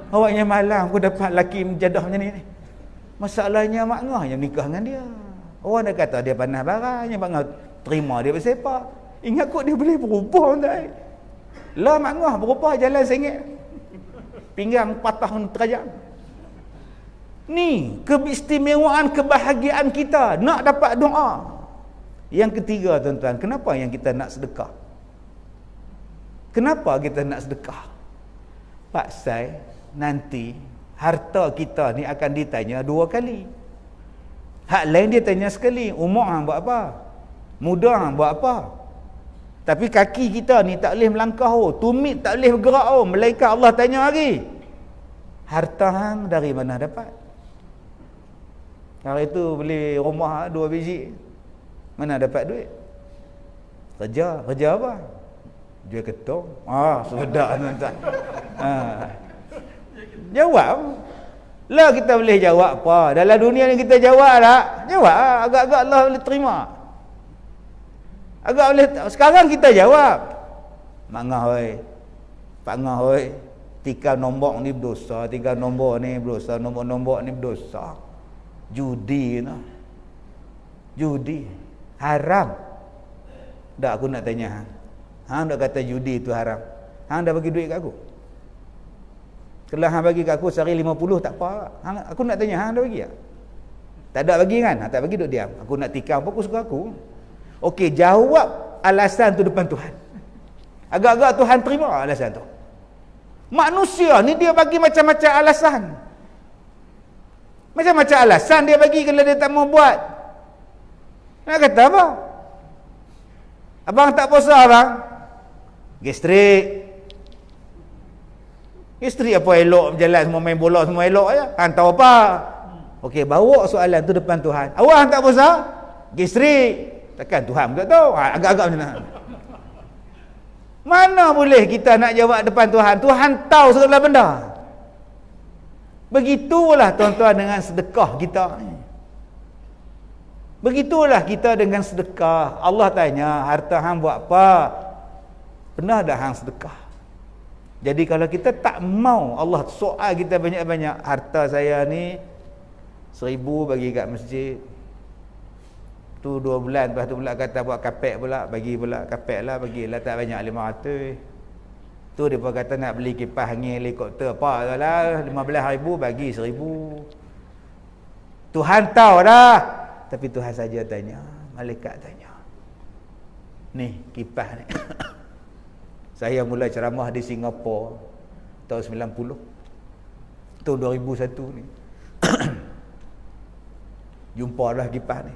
Speaker 2: Awaknya malam aku dapat laki menjadah macam ni. Masalahnya makngah yang nikah dengan dia. Orang dah kata dia panas barangnya, makngah terima dia bersepak. Ingat kot dia boleh berubah, tuan-tuan. Lah makngah berubah jalan sengit. Pinggang patah terajang. Ni keistimewaan kebahagiaan kita, nak dapat doa. Yang ketiga, tuan-tuan, kenapa yang kita nak sedekah? Kenapa kita nak sedekah? Pak Sai, nanti harta kita ni akan ditanya 2 kali. Hak lain dia tanya sekali, umur hang buat apa? Muda hang buat apa? Tapi kaki kita ni tak boleh melangkah, tumit tak boleh bergerak, melainkan Allah tanya lagi, harta hang dari mana dapat? Hari tu beli rumah 2 biji, mana dapat duit? Kerja apa? Jual ketong. Sudah, tuan-tuan. Jawab. Lah kita boleh jawab apa? Dalam dunia ni kita jawab tak? Jawab. Agak-agak Allah boleh terima. Agak boleh. Sekarang kita jawab. Mak ngah oi. Pak ngah oi. 3 nombor ni berdosa, 3 nombor ni berdosa, nombor-nombor ni berdosa. Judi no. Judi haram. Dak aku nak tanya hang. Hang dak kata judi tu haram. Hang dah bagi duit kat aku. Kalau hang bagi kat aku sehari 50 tak apa. Hang, aku nak tanya hang dah bagi tak? Tak ada bagi kan? Tak bagi duk diam. Aku nak tikam apa aku suka aku. Okey, jawab alasan tu depan Tuhan. Agak-agak Tuhan terima alasan tu. Manusia ni dia bagi macam-macam alasan. Macam-macam alasan dia bagi kalau dia tak mau buat. Nak kata apa? Abang tak puasa, abang? Gastrik. Gastrik apa elok berjalan semua, main bola semua elok aja. Hang tahu apa? Okey, bawa soalan tu depan Tuhan. Awak hang tak puasa? Gastrik. Takkan Tuhan tak tahu? Agak-agak macam mana? Mana boleh kita nak jawab depan Tuhan? Tuhan tahu segala benda. Begitulah tuan-tuan dengan sedekah kita. Begitulah kita dengan sedekah. Allah tanya, harta hang buat apa? Pernah dah hang sedekah? Jadi kalau kita tak mau, Allah soal kita banyak-banyak, harta saya ni 1000 bagi kat masjid. Tu 2 bulan, lepas tu pula kata buat kapek pula, bagi pula kapek lah, bagilah tak banyak 500. Tu dia pun kata nak beli kipas angin helikopter apa lah, 15,000 bagi 1,000. Tuhan tahu dah. Tapi Tuhan saja tanya, malaikat tanya. Ni kipas ni. Saya mula ceramah di Singapura tahun 90. Tahun 2001 ni. Jumpa dah kipas ni.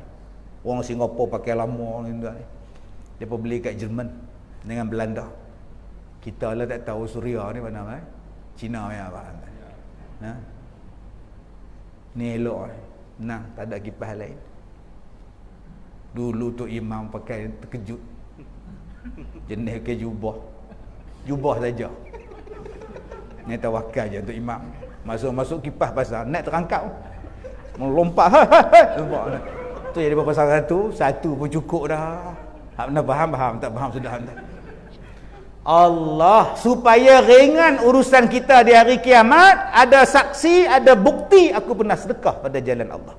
Speaker 2: Orang Singapura pakai lama ni. Dia pun beli kat Jerman dengan Belanda. Kita lah tak tahu Suria ni mana Cina ya apa. Ha? Ni elok ni. Nah, tak ada kipas lain. Dulu tu imam pakai terkejut. Jenis ke jubah. Jubah saja. Ni tawakal je untuk imam. Masuk-masuk kipas pasang, nak terangkap. Melompat. Nampak. Tu jadi pasal satu pun cukup dah. Hak benar faham, tak faham sudah. Allah supaya ringan urusan kita di hari kiamat, ada saksi, ada bukti aku pernah sedekah pada jalan Allah.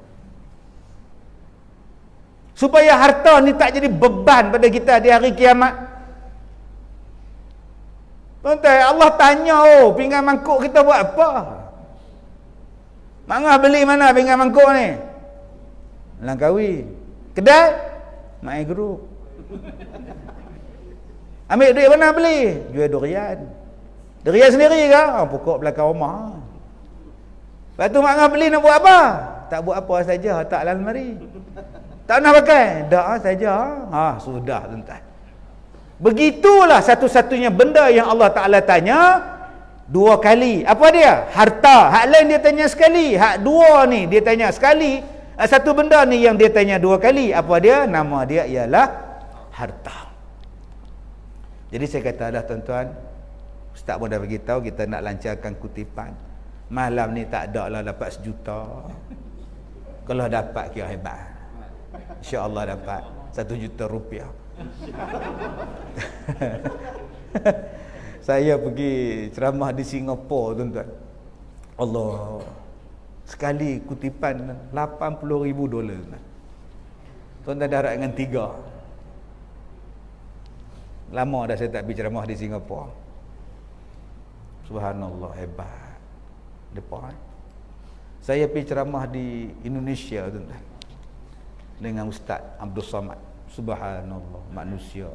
Speaker 2: Supaya harta ni tak jadi beban pada kita di hari kiamat. Tuan-tuan, Allah tanya, pinggan mangkuk kita buat apa? Mangah beli mana pinggan mangkuk ni? Langkawi. Kedai main grup. Ambil duit mana beli? Jual durian. Durian sendiri ke? Pokok belakang rumah. Lepas tu mak ngah beli nak buat apa? Tak buat apa saja, tak dalam lemari. Tak nak pakai? Dak saja. Sudah tuan-tuan. Begitulah satu-satunya benda yang Allah Ta'ala tanya 2 kali. Apa dia? Harta. Hak lain dia tanya sekali. Hak 2 ni dia tanya sekali. Satu benda ni yang dia tanya 2 kali. Apa dia? Nama dia ialah harta. Jadi saya kata dah tuan-tuan, Ustaz pun dah beritahu kita nak lancarkan kutipan. Malam ni tak ada lah dapat 1 juta. Kalau dapat kira hebat. InsyaAllah dapat 1 juta rupiah. Saya pergi ceramah di Singapura tuan-tuan. Allah, sekali kutipan $80,000. Tuan-tuan dah harap dengan 3. Lama dah saya tak pergi ceramah di Singapura. Subhanallah, hebat depa. Saya pergi ceramah di Indonesia tuan-tuan dengan Ustaz Abdul Samad. Subhanallah, manusia.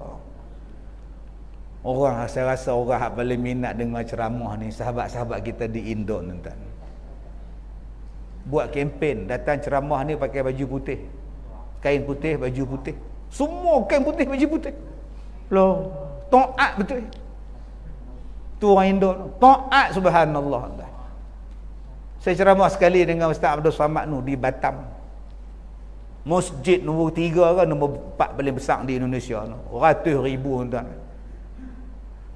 Speaker 2: Orang, saya rasa orang yang paling minat dengar ceramah ni sahabat-sahabat kita di Indo tuan-tuan. Buat kempen, datang ceramah ni pakai baju putih. Kain putih, baju putih. Semua kain putih, baju putih. Loh, taat betul. Tu orang Indo, taat, subhanallah. Saya ceramah sekali dengan Ustaz Abdul Samad nu di Batam. Masjid nombor 3 ke nombor 4 paling besar di Indonesia tu. Ratus ribu tuan.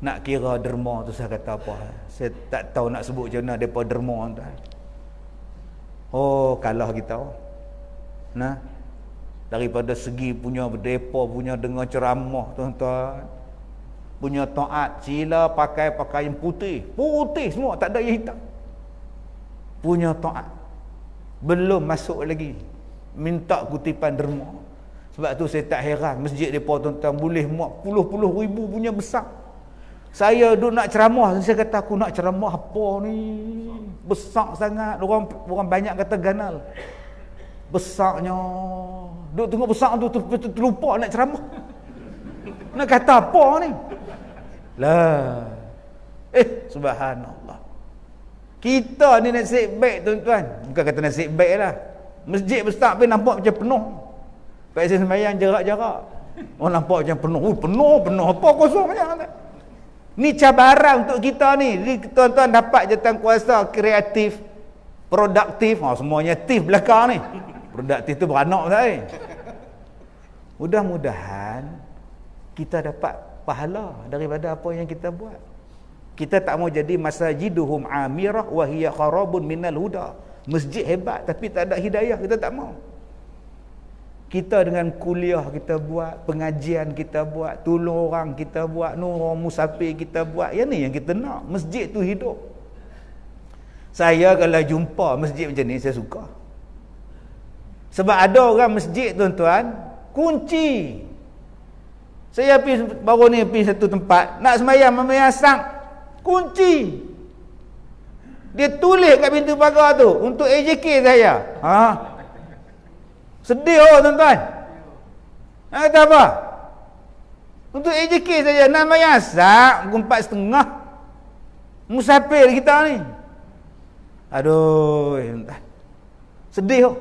Speaker 2: Nak kira derma tu saya kata apa? Saya tak tahu nak sebut macam mana depa derma tuan. Oh, kalah kita. Nah, daripada segi punya depa punya dengar ceramah tuan-tuan. Punya taat, sila pakai pakaian putih. Putih semua, tak ada yang hitam. Punya taat. Belum masuk lagi minta kutipan derma. Sebab tu saya tak heran masjid depa tuan-tuan boleh muat puluh-puluh ribu punya besar. Saya duduk nak ceramah, saya kata aku nak ceramah apa ni? Besar sangat. Orang banyak kata ganal. Besarnya. Duduk tengok besar tu terlupa nak ceramah. Nak kata apa ni? Lah. Subhanallah. Kita ni nasib baik tuan-tuan. Bukan kata nasib baik lah. Masjid besar pun nampak macam penuh. Pak saya sembahyang jarak-jarak. Orang nampak macam penuh. Penuh apa kosong macam. Ni cabaran untuk kita ni. Jadi tuan-tuan dapat jawatan kuasa kreatif, produktif. Semuanya tif belakang ni. Produktif tu beranak saya. Mudah-mudahan kita dapat pahala daripada apa yang kita buat. Kita tak mau jadi masajiduhum amirah wa hiya kharabun minal huda. Masjid hebat tapi tak ada hidayah, kita tak mau. Kita dengan kuliah kita buat, pengajian kita buat, tolong orang kita buat, orang musafir kita buat. Yang ni yang kita nak. Masjid tu hidup. Saya kalau jumpa masjid macam ni saya suka. Sebab ada orang masjid tuan-tuan kunci. Saya baru ni pergi satu tempat nak sembahyang asar, kunci. Dia tulis kat pintu pagar tu untuk AJK saya. Sedih tuan-tuan. Nak kata apa? Untuk AJK saja nak sembahyang asar pukul 4:30. Musafir kita ni. Aduh, tuan-tuan. Sedih.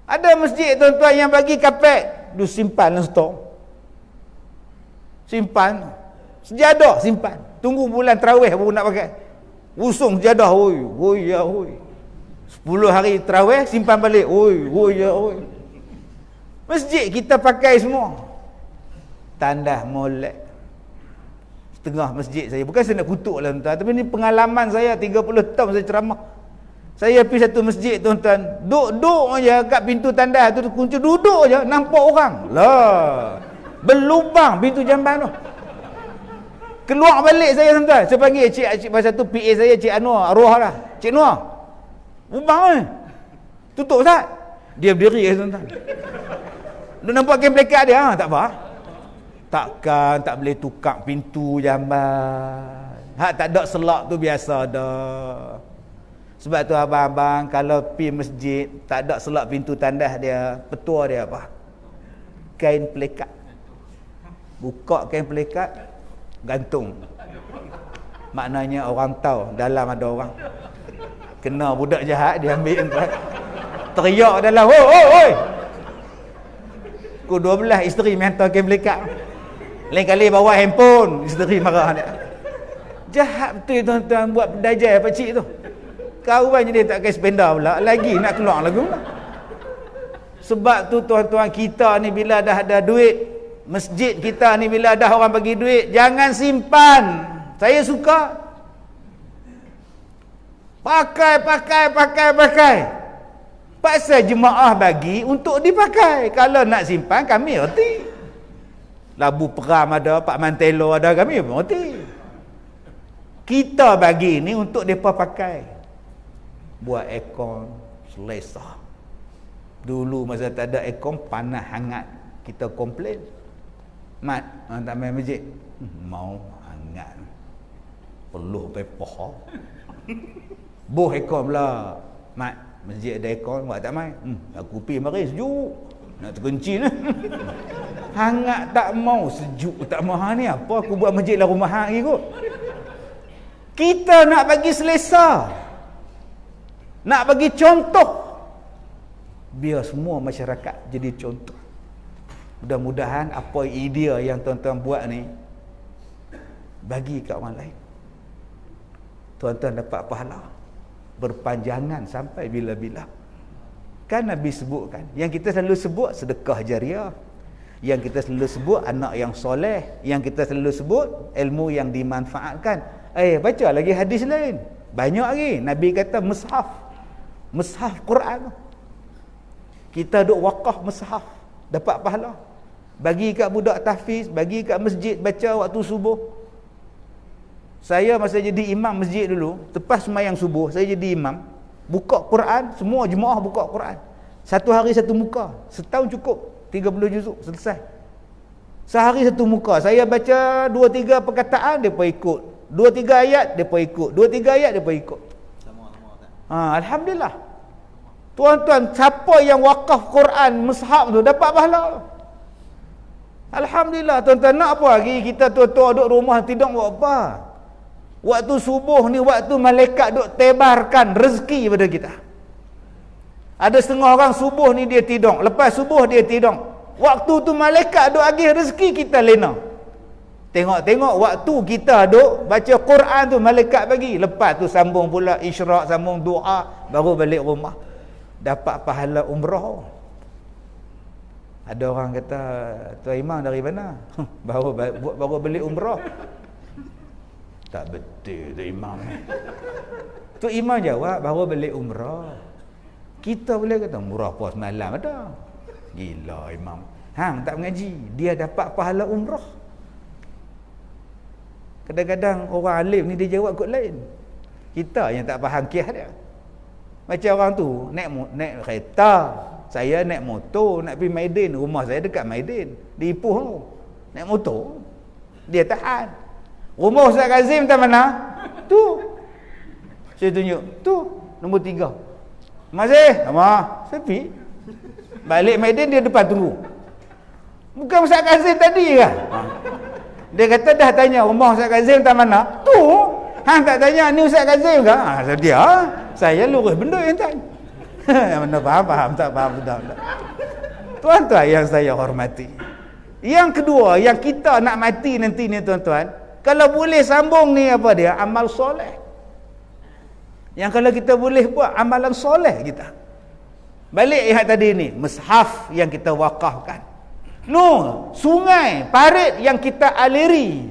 Speaker 2: Ada masjid tuan-tuan yang bagi kapet, du simpan dalam stok. Simpan. Sejadah simpan. Tunggu bulan tarawih baru nak pakai. Usung sejadah, oi, ya oi. 10 hari tarawih simpan balik, oi, ya oi. Masjid kita pakai semua. Tandas molek. Setengah masjid saya. Bukan saya nak kutuk lah tuan-tuan, tapi ni pengalaman saya 30 tahun saya ceramah. Saya pergi satu masjid tuan-tuan, duduk aja kat pintu tandas tu kunci, duduk aja nampak orang. Lah. Berlubang pintu jamban tu. Keluar balik saya tuan-tuan. Saya panggil cik masa tu PA saya Cik Anwar, arwah lah. Cik Anwar. Ubang ni. Tutup Ustaz. Dia berdiri tuan-tuan. Dia nampak game plekat dia, tak apa. Takkan tak boleh tukar pintu jamban. Hak tak ada selak tu biasa dah. Sebab tu abang-abang kalau pergi masjid tak ada selak pintu tandas dia, petua dia apa? Kain pelikat. Buka kain pelikat, gantung. Maknanya orang tahu dalam ada orang. Kena budak jahat dia ambil tuan. Teriak dalam, "Oi, oi, oi." Pukul 12 isteri main hantar kain pelikat. Lain kali bawa handphone, isteri marah dia. Jahat betul tuan-tuan buat dajal pak cik tu. Kawan dia tak kasi sepeda pula, lagi nak keluar lagu. Sebab tu tuan-tuan, kita ni bila dah ada duit, masjid kita ni bila dah orang bagi duit, jangan simpan. Saya suka pakai. Pasal jemaah bagi untuk dipakai. Kalau nak simpan, kami reti. Labu Peram ada, Pak Mantelo ada, kami pun reti. Kita bagi ni untuk mereka pakai. Buat aircon selesa. Dulu masa tak ada aircon, panas hangat, kita komplain. Mat, tak main masjid. Mau hangat. Peluh pepah. Boh aircon pula. Mat, masjid ada aircon, buat tak main. Aku pergi mari sejuk. Nak terkencing. Hangat tak mau, sejuk tak mau. Ni apa aku buat masjid lah rumah hang lagi kot. Kita nak bagi selesa. Nak bagi contoh. Biar semua masyarakat jadi contoh. Mudah-mudahan apa idea yang tuan-tuan buat ni bagi kat orang lain. Tuan-tuan dapat pahala berpanjangan sampai bila-bila. Kan Nabi sebutkan, yang kita selalu sebut sedekah jariah, yang kita selalu sebut anak yang soleh, yang kita selalu sebut ilmu yang dimanfaatkan. Baca lagi hadis lain, banyak lagi. Nabi kata mushaf Quran. Kita duk wakaf mushaf, dapat pahala. Bagi kat budak tahfiz, bagi kat masjid baca waktu subuh. Saya masa jadi imam masjid dulu, lepas sembahyang subuh saya jadi imam, buka Quran, semua jemaah buka Quran. Satu hari satu muka, setahun cukup 30 juzuk selesai. Sehari satu muka, saya baca 2-3 perkataan depa ikut, 2-3 ayat depa ikut, 2-3 ayat depa ikut. Alhamdulillah. Tuan-tuan, siapa yang wakaf Quran mushaf tu dapat pahala. Alhamdulillah. Tuan-tuan, nak apa lagi kita tua-tua duduk rumah tidur buat apa? Waktu subuh ni waktu malaikat duk tebarkan rezeki pada kita. Ada setengah orang subuh ni dia tidur, lepas subuh dia tidur. Waktu tu malaikat duk agih rezeki kita lena. Tengok-tengok waktu kita duk baca Quran tu malaikat bagi, lepas tu sambung pula isyraq, sambung doa, baru balik rumah. Dapat pahala umrah. Ada orang kata, "Tuan Imam dari mana?" baru balik umrah. Tak betul tu Imam. Tu Imam jawab baru balik umrah. Kita boleh kata umrah puas malam ada. Gila Imam. Hang tak mengaji, dia dapat pahala umrah. Kadang-kadang orang alim ni dia jawab kot lain. Kita yang tak faham kiah dia. Macam orang tu naik kereta, saya naik motor nak pergi Maidin, rumah saya dekat Maidin, di Ipoh tu. Naik motor, dia tahan. Rumah Ustaz Kazim tak mana? Tu. Saya tunjuk, tu nombor 3. Masih? Sama. Sepi. Balik Maidin dia depan tunggu. Bukan Ustaz Kazim tadi ke? Dia kata dah tanya rumah Ustaz Kazim tak mana? Tu. Hang tak tanya ni Ustaz Kazim ke? Dia. Saya lurus benda yang tak. Mana faham tak faham dah. Tuan-tuan yang saya hormati. Yang kedua, yang kita nak mati nanti ni tuan-tuan, kalau boleh sambung ni apa dia? Amal soleh. Yang kalau kita boleh buat amalan soleh kita. Balik yang tadi ni, mushaf yang kita wakafkan. Sungai, parit yang kita aliri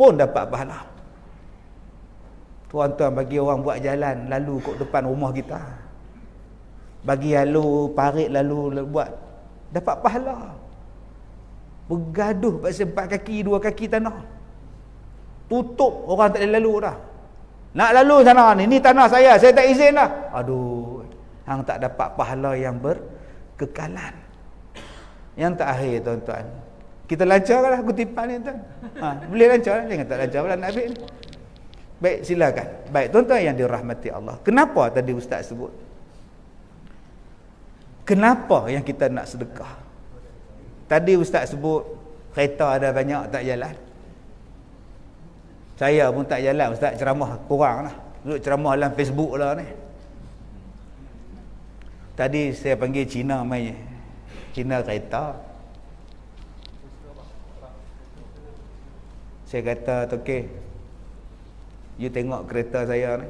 Speaker 2: pun dapat pahala. Tuan-tuan, bagi orang buat jalan lalu kat depan rumah kita, bagi lalu parit lalu buat, dapat pahala. Bergaduh pasal 4 kaki 2 kaki tanah, tutup, orang tak boleh lalu dah. Nak lalu sana ni tanah saya tak izin dah. Aduh, hang tak dapat pahala yang berkekalan. Yang terakhir tuan-tuan, kita lancarlah kutipan ni tuan. Boleh lancar, jangan tak lancar pula nak ambil ni. Baik, silakan. Baik, tuan-tuan yang dirahmati Allah. Kenapa tadi ustaz sebut? Kenapa yang kita nak sedekah? Tadi ustaz sebut kereta ada banyak tak jalan. Saya pun tak jalan, ustaz ceramah kurang lah. Duduk ceramah dalam Facebook lah ni. Tadi saya panggil Cina mai. Cina kereta. Saya kata, "Okey. You tengok kereta saya ni.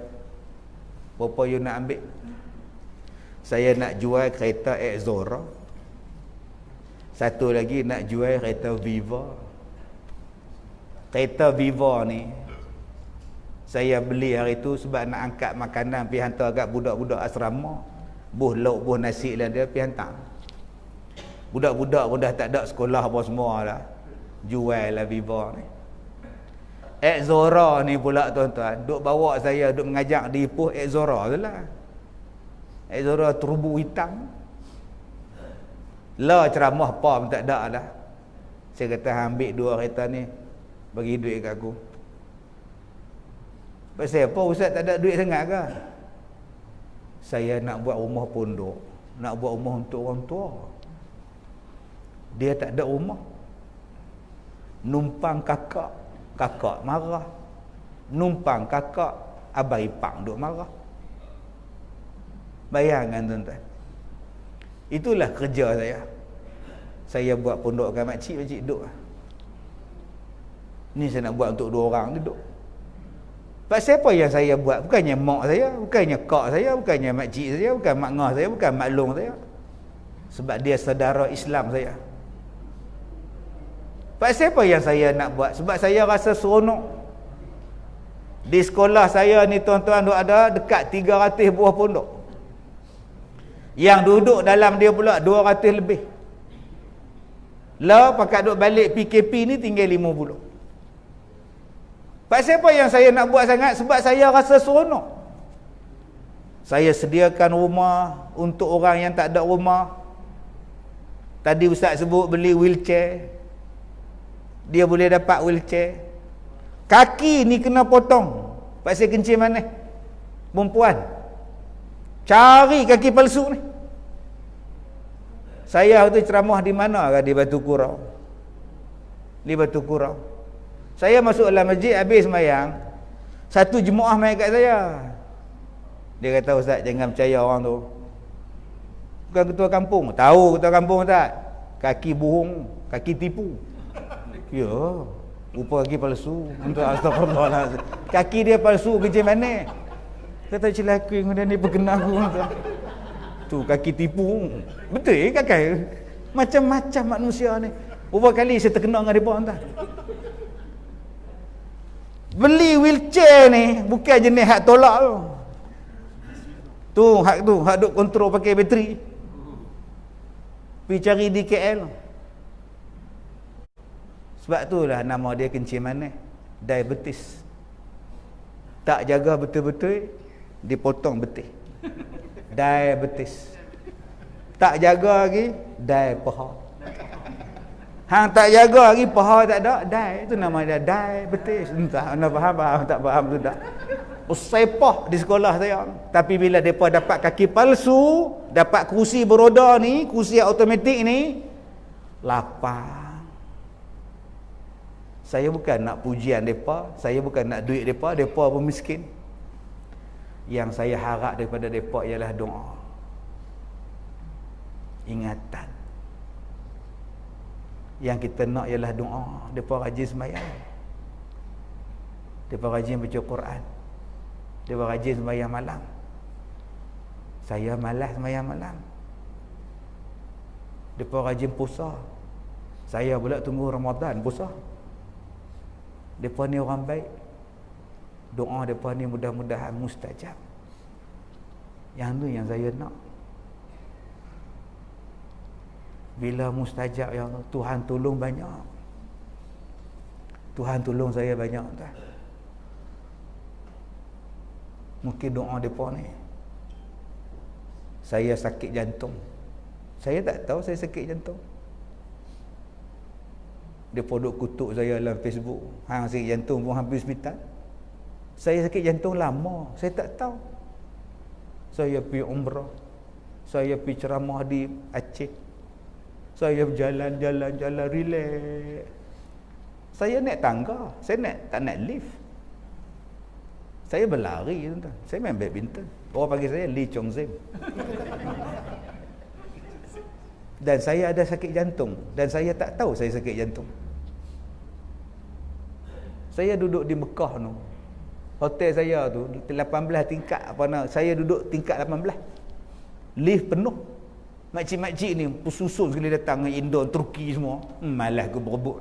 Speaker 2: Berapa you nak ambil?" Saya nak jual kereta Exora. Satu lagi nak jual kereta Viva. Kereta Viva ni saya beli hari tu sebab nak angkat makanan pergi hantar kat budak-budak asrama. Buh lauk, buh nasi lah dia pergi hantar. Budak-budak pun dah tak ada sekolah apa semua lah. Jual lah Viva ni. Exora ni pula tuan-tuan, duk bawa saya, duk mengajak di Ipoh Exora tu lah. Exora turbo hitam. Lah ceramah apa pun tak ada lah. Saya kata, ambil dua kereta ni, bagi duit kat aku. Pasal apa ustaz tak ada duit sangat ke? Saya nak buat rumah pondok, nak buat rumah untuk orang tua. Dia tak ada rumah. Numpang kakak, kakak marah. Numpang kakak, abang ipang duk marah. Bayangkan tuan-tuan. Itulah kerja saya. Saya buat pondok kat makcik duduk. Ni saya nak buat untuk dua orang duduk. Pasal apa yang saya buat? Bukannya mak saya, bukannya kak saya, bukannya makcik saya, bukan mak ngah saya, bukan mak long saya. Sebab dia saudara Islam saya. Pasal apa yang saya nak buat? Sebab saya rasa seronok. Di sekolah saya ni tuan-tuan ada dekat 300 buah pondok. Yang duduk dalam dia pula 200 lebih. Lah pakat duk balik PKP ni tinggal 50. Pasal apa yang saya nak buat sangat? Sebab saya rasa seronok. Saya sediakan rumah untuk orang yang tak ada rumah. Tadi ustaz sebut beli wheelchair. Dia boleh dapat wheelchair. Kaki ni kena potong. Pasal kencing manis. Perempuan. Cari kaki palsu ni. Saya tu ceramah di mana kan? Di Batu Kurau. Di Batu Kurau. Saya masuk dalam masjid habis sembahyang. Satu jemaah mai kat saya. Dia kata, "Ustaz, jangan percaya orang tu. Bukan ketua kampung." Tahu ketua kampung tak? Kaki bohong, kaki tipu. Ya, rupa kaki palsu. Untuk astagfirullah. Kaki dia palsu kencing manis. Kata celaka kemudian dia berkenal aku. Tu kaki tipu. Betul kakak? Macam-macam manusia ni. Berapa kali saya terkenal dengan mereka entah. Beli wheelchair ni bukan jenis hak tolak tu. Tu hak duk kontrol pakai bateri. Pergi cari di KL. Sebab itulah nama dia kencing manis. Diabetes. Tak jaga betul-betul, dipotong betis. Diabetes. Tak jaga lagi, paha. Hang tak jaga lagi, paha tak ada, itu nama dia diabetes. Entah anda faham tak faham tu tak. Sepah di sekolah saya. Tapi bila mereka dapat kaki palsu, dapat kerusi beroda ni, kerusi automatik ni, lapang. Saya bukan nak pujian mereka, saya bukan nak duit mereka pun miskin. Yang saya harap daripada mereka ialah doa. Ingatan. Yang kita nak ialah doa. Mereka rajin sembahyang. Mereka rajin baca Quran. Mereka rajin sembahyang malam. Saya malas sembahyang malam. Mereka rajin puasa. Saya pula tunggu Ramadan puasa. Mereka ni orang baik. Doa mereka ni mudah-mudahan mustajab. Yang tu yang saya nak. Bila mustajab ya Allah, Tuhan tolong banyak. Tuhan tolong saya banyak tak? Mungkin doa mereka ni. Saya sakit jantung. Saya tak tahu saya sakit jantung. Dia duk kutuk saya dalam Facebook. Hang sakit jantung pun hampir hospital. Saya sakit jantung lama, saya tak tahu. Saya pergi umrah, saya pergi ceramah di Aceh, saya berjalan-jalan relax. Saya naik tangga, saya tak naik lift. Saya berlari, tuan-tuan. Saya main badminton. Orang panggil saya Lee Chong Zim. Dan saya ada sakit jantung, dan saya tak tahu saya sakit jantung. Saya duduk di Mekah tu. Hotel saya tu 18 tingkat apa nak. Saya duduk tingkat 18. Lift penuh. Makcik-makcik ni susun sekali datang dengan Indo, Turki semua. Malas aku berebut.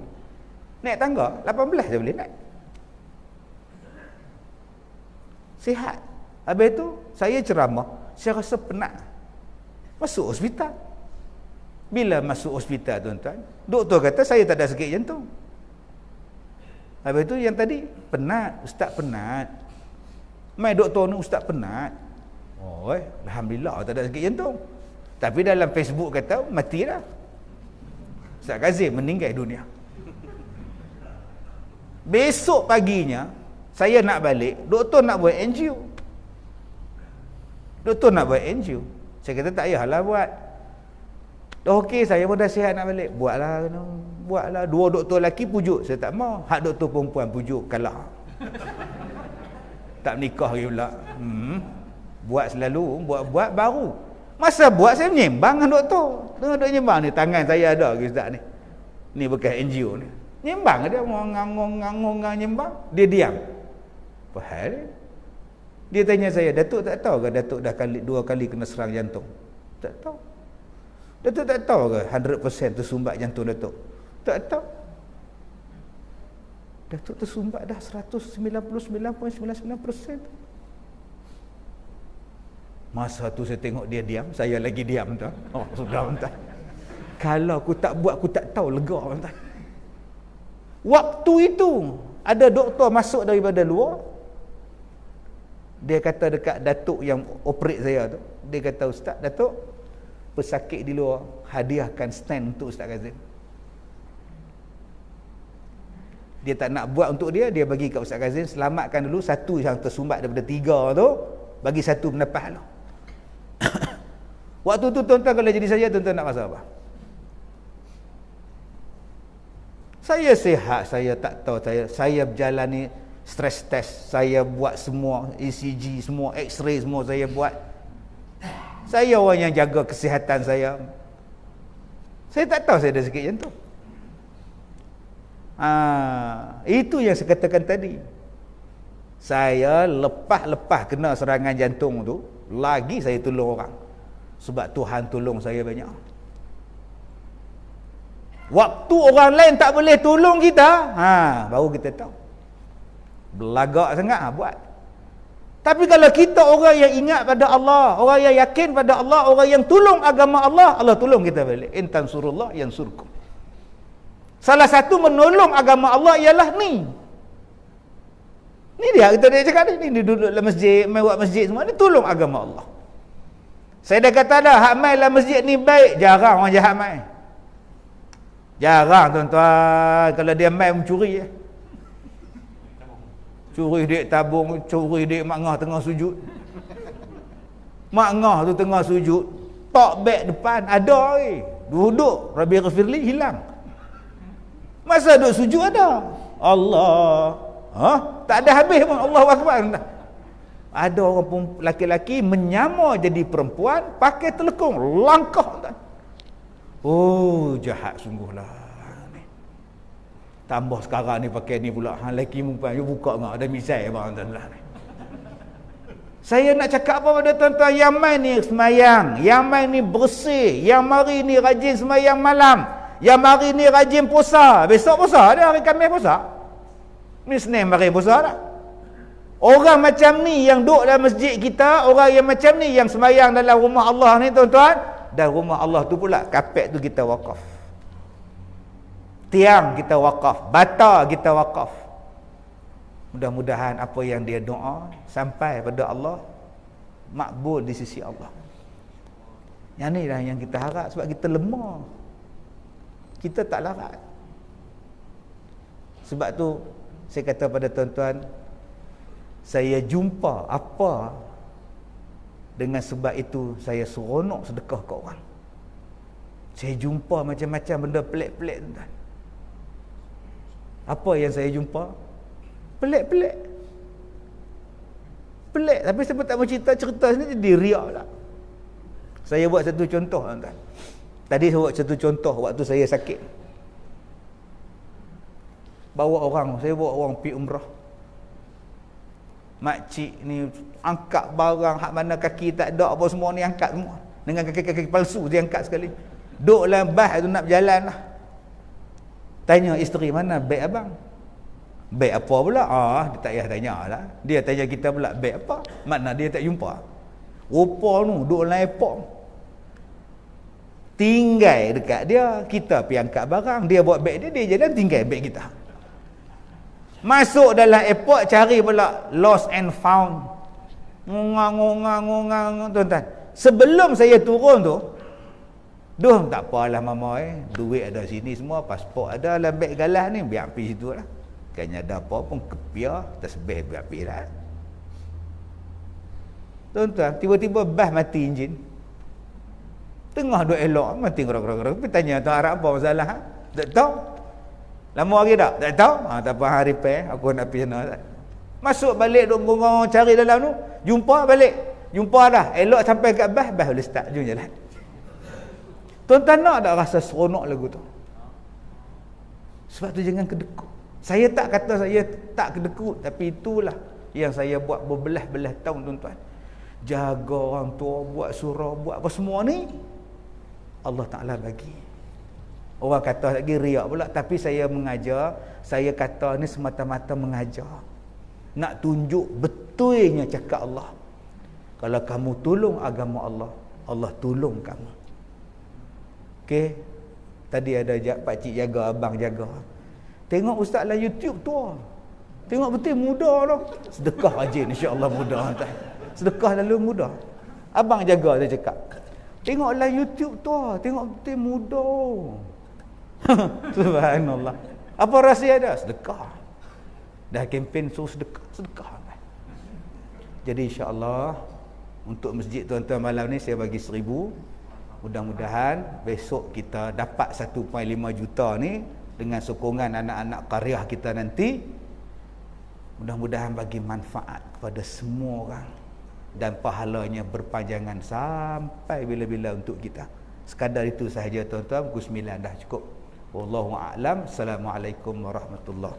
Speaker 2: Naik tangga 18 je boleh naik. Sihat. Habis tu saya ceramah, saya rasa penat. Masuk hospital. Bila masuk hospital tuan-tuan, doktor kata saya tak ada sakit jantung. Habis tu yang tadi penat, ustaz penat. Mai doktor ni ustaz penat. Oh, alhamdulillah tak ada sakit jantung. Tapi dalam Facebook kata mati dah. Ustaz Kazim meninggal dunia. Besok paginya saya nak balik, doktor nak buat angio. Doktor nak buat angio. Saya kata tak payahlah buat. Dah okey, saya pun dah sihat nak balik. Buatlah. Dua doktor lelaki pujuk, saya tak mau. Hak doktor perempuan pujuk, kalah. Tak menikah lagi pula. Buat selalu, buat baru. Masa buat saya menyembang dengan doktor. Tengok nyembang ni, tangan saya ada ke ustaz ni. Ni bekas NGO ni. Nyembang dia, ngangung nyembang. Dia diam. Apa hal? Dia tanya saya, Datuk tak tahu ke Datuk dah dua kali kena serang jantung? Tak tahu. Datuk tak tahu ke 100% tersumbat jantung Datuk? Tak tahu. Datuk tersumbat dah 199.99%. Masa tu saya tengok dia diam, saya lagi diam tuan. Oh, sudah tuan. Kalau aku tak buat, aku tak tahu lega tuan. Waktu itu ada doktor masuk daripada luar. Dia kata dekat Datuk yang operate saya tu, dia kata, Ustaz, Datuk, pesakit di luar, hadiahkan stand untuk Ustaz Kazim. Dia tak nak buat untuk dia, dia bagi kat Ustaz Kazim, selamatkan dulu satu yang tersumbat daripada 3 tu, bagi satu mendapat lah. Waktu tu tuan-tuan kalau jadi saya, tuan-tuan nak rasa apa? Saya sihat, saya tak tahu, saya berjalan ni stress test, saya buat semua ECG, semua X-ray semua saya buat. Saya orang yang jaga kesihatan saya. Saya tak tahu saya ada sakit jantung. Itu yang saya katakan tadi. Saya lepas kena serangan jantung tu, lagi saya tolong orang. Sebab Tuhan tolong saya banyak. Waktu orang lain tak boleh tolong kita, baru kita tahu. Belagak sangat buat. Tapi kalau kita orang yang ingat pada Allah, orang yang yakin pada Allah, orang yang tolong agama Allah, Allah tolong kita balik. In tansurullah yansurkum. Salah satu menolong agama Allah ialah ni. Ni dia cakap ni duduk dalam masjid, mai buat masjid semua ni tolong agama Allah. Saya dah kata dah, hak mai dalam masjid ni baik, jarang orang jahat mai. Jarang tuan-tuan kalau dia mai mencuri. Curi duit tabung, curi duit mak ngah tengah sujud. Mak ngah tu tengah sujud, tok beg depan ada duduk, Rabbi ghafirli hilang. Masa duduk sujud ada. Allah. Tak ada habis pun Allahu akbar. Ada orang pun laki-laki menyamar jadi perempuan pakai telekung, langkah. Oh, jahat sungguhlah. Tambah sekarang ni pakai ni pula. Lelaki perempuan you buka ngak ada misai bang tuan-tuan. Saya nak cakap apa pada tuan-tuan, yang main ni semayang, yang main ni bersih, yang mari ni rajin semayang malam, yang mari ni rajin puasa. Besok puasa ada, hari Khamis puasa. Ni Senin mari puasa dah. Orang macam ni yang duduk dalam masjid kita, orang yang macam ni yang semayang dalam rumah Allah ni tuan-tuan, dan rumah Allah tu pula kapet tu kita wakaf. Tiang kita wakaf, bata kita wakaf. Mudah-mudahan apa yang dia doa sampai pada Allah, makbul di sisi Allah. Yang ni lah yang kita harap, sebab kita lemah. Kita tak larat. Sebab tu saya kata pada tuan-tuan, saya jumpa apa, dengan sebab itu saya seronok sedekah ke orang. Saya jumpa macam-macam benda pelik-pelik, tuan. Apa yang saya jumpa? Pelik-pelik. Pelik, tapi saya tak mau cerita sini jadi riak lah. Saya buat satu contoh, tuan. Tadi saya buat satu contoh waktu saya sakit. Saya bawa orang pergi umrah. Makcik ni angkat barang hak mana kaki tak ada apa semua ni angkat semua. Dengan kaki-kaki palsu dia angkat sekali. Duk dalam bas tu nak berjalan lah. Tanya isteri, mana beg abang? Beg apa pula? Dia tak payah tanya lah. Dia tanya kita pula, beg apa? Mana dia tak jumpa. Rupa tu duk dalam airport. Tinggal dekat dia, kita pergi angkat barang, dia bawa beg dia jalan tinggal beg kita. Masuk dalam airport cari pula lost and found. Ngongang tuan-tuan. Sebelum saya turun tu, tak apalah mama duit ada sini semua, pasport ada dalam beg galah ni, biar pergi situ lah. Kan ada apa pun kepiah, tasbih biar pergi lah. Tuan-tuan, tiba-tiba bas mati enjin. Tengah duk elok, mati gerak-gerak. Pergi tanya tuan Arab apa masalah? Tak tahu. Lama lagi tak? Tak tahu. Tak apa, hari repair. Aku nak pergi sana. Masuk balik, duk ngomong cari dalam tu. Jumpa balik. Jumpa dah. Elok sampai kat bas boleh start. Jom jalan. Tuan-tuan nak tak rasa seronok lagu tu? Sebab tu jangan kedekut. Saya tak kata saya tak kedekut. Tapi itulah yang saya buat berbelah-belah tahun, tuan-tuan. Jaga orang tua, buat surau, buat apa semua ni, Allah Ta'ala bagi. Orang kata lagi riak pula, tapi saya mengajar, saya kata ni semata-mata mengajar. Nak tunjuk betulnya cakap Allah. Kalau kamu tolong agama Allah, Allah tolong kamu. Okey. Tadi ada pakcik jaga, abang jaga. Tengok ustaz dalam YouTube tu. Tengok betul muda tu. Sedekah rajin, insya-Allah muda. Sedekah lalu muda. Abang jaga dia cakap. Tengok dalam YouTube tu, tengok betul muda. Subhanallah. Apa rahsia dia? Sedekah. Dah kempen suruh sedekah. Jadi insya-Allah untuk masjid tuan-tuan malam ni saya bagi 1,000. Mudah-mudahan besok kita dapat 1.5 juta ni dengan sokongan anak-anak karya kita nanti. Mudah-mudahan bagi manfaat kepada semua orang dan pahalanya berpanjangan sampai bila-bila untuk kita. Sekadar itu sahaja tuan-tuan. Pukul 9 dah cukup. Wallahu a'lam. Assalamualaikum warahmatullahi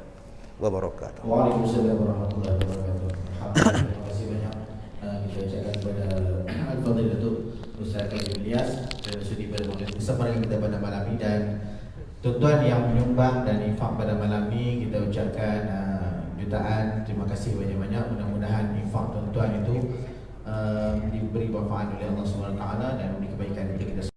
Speaker 2: wabarakatuh.
Speaker 1: Waalaikumsalam warahmatullahi wabarakatuh. Alhamdulillah, terima kasih banyak. Kita ucapkan kepada Al-Fadhilatul Ustaz Ilyas dan sudi bersama dengan kita pada malam ini, dan tuan-tuan yang menyumbang dan infak pada malam ini kita ucapkan jutaan terima kasih banyak-banyak. Mudah-mudahan infak tuan-tuan itu diberi manfaat oleh Allah SWT dan memberi kebaikan kepada kita.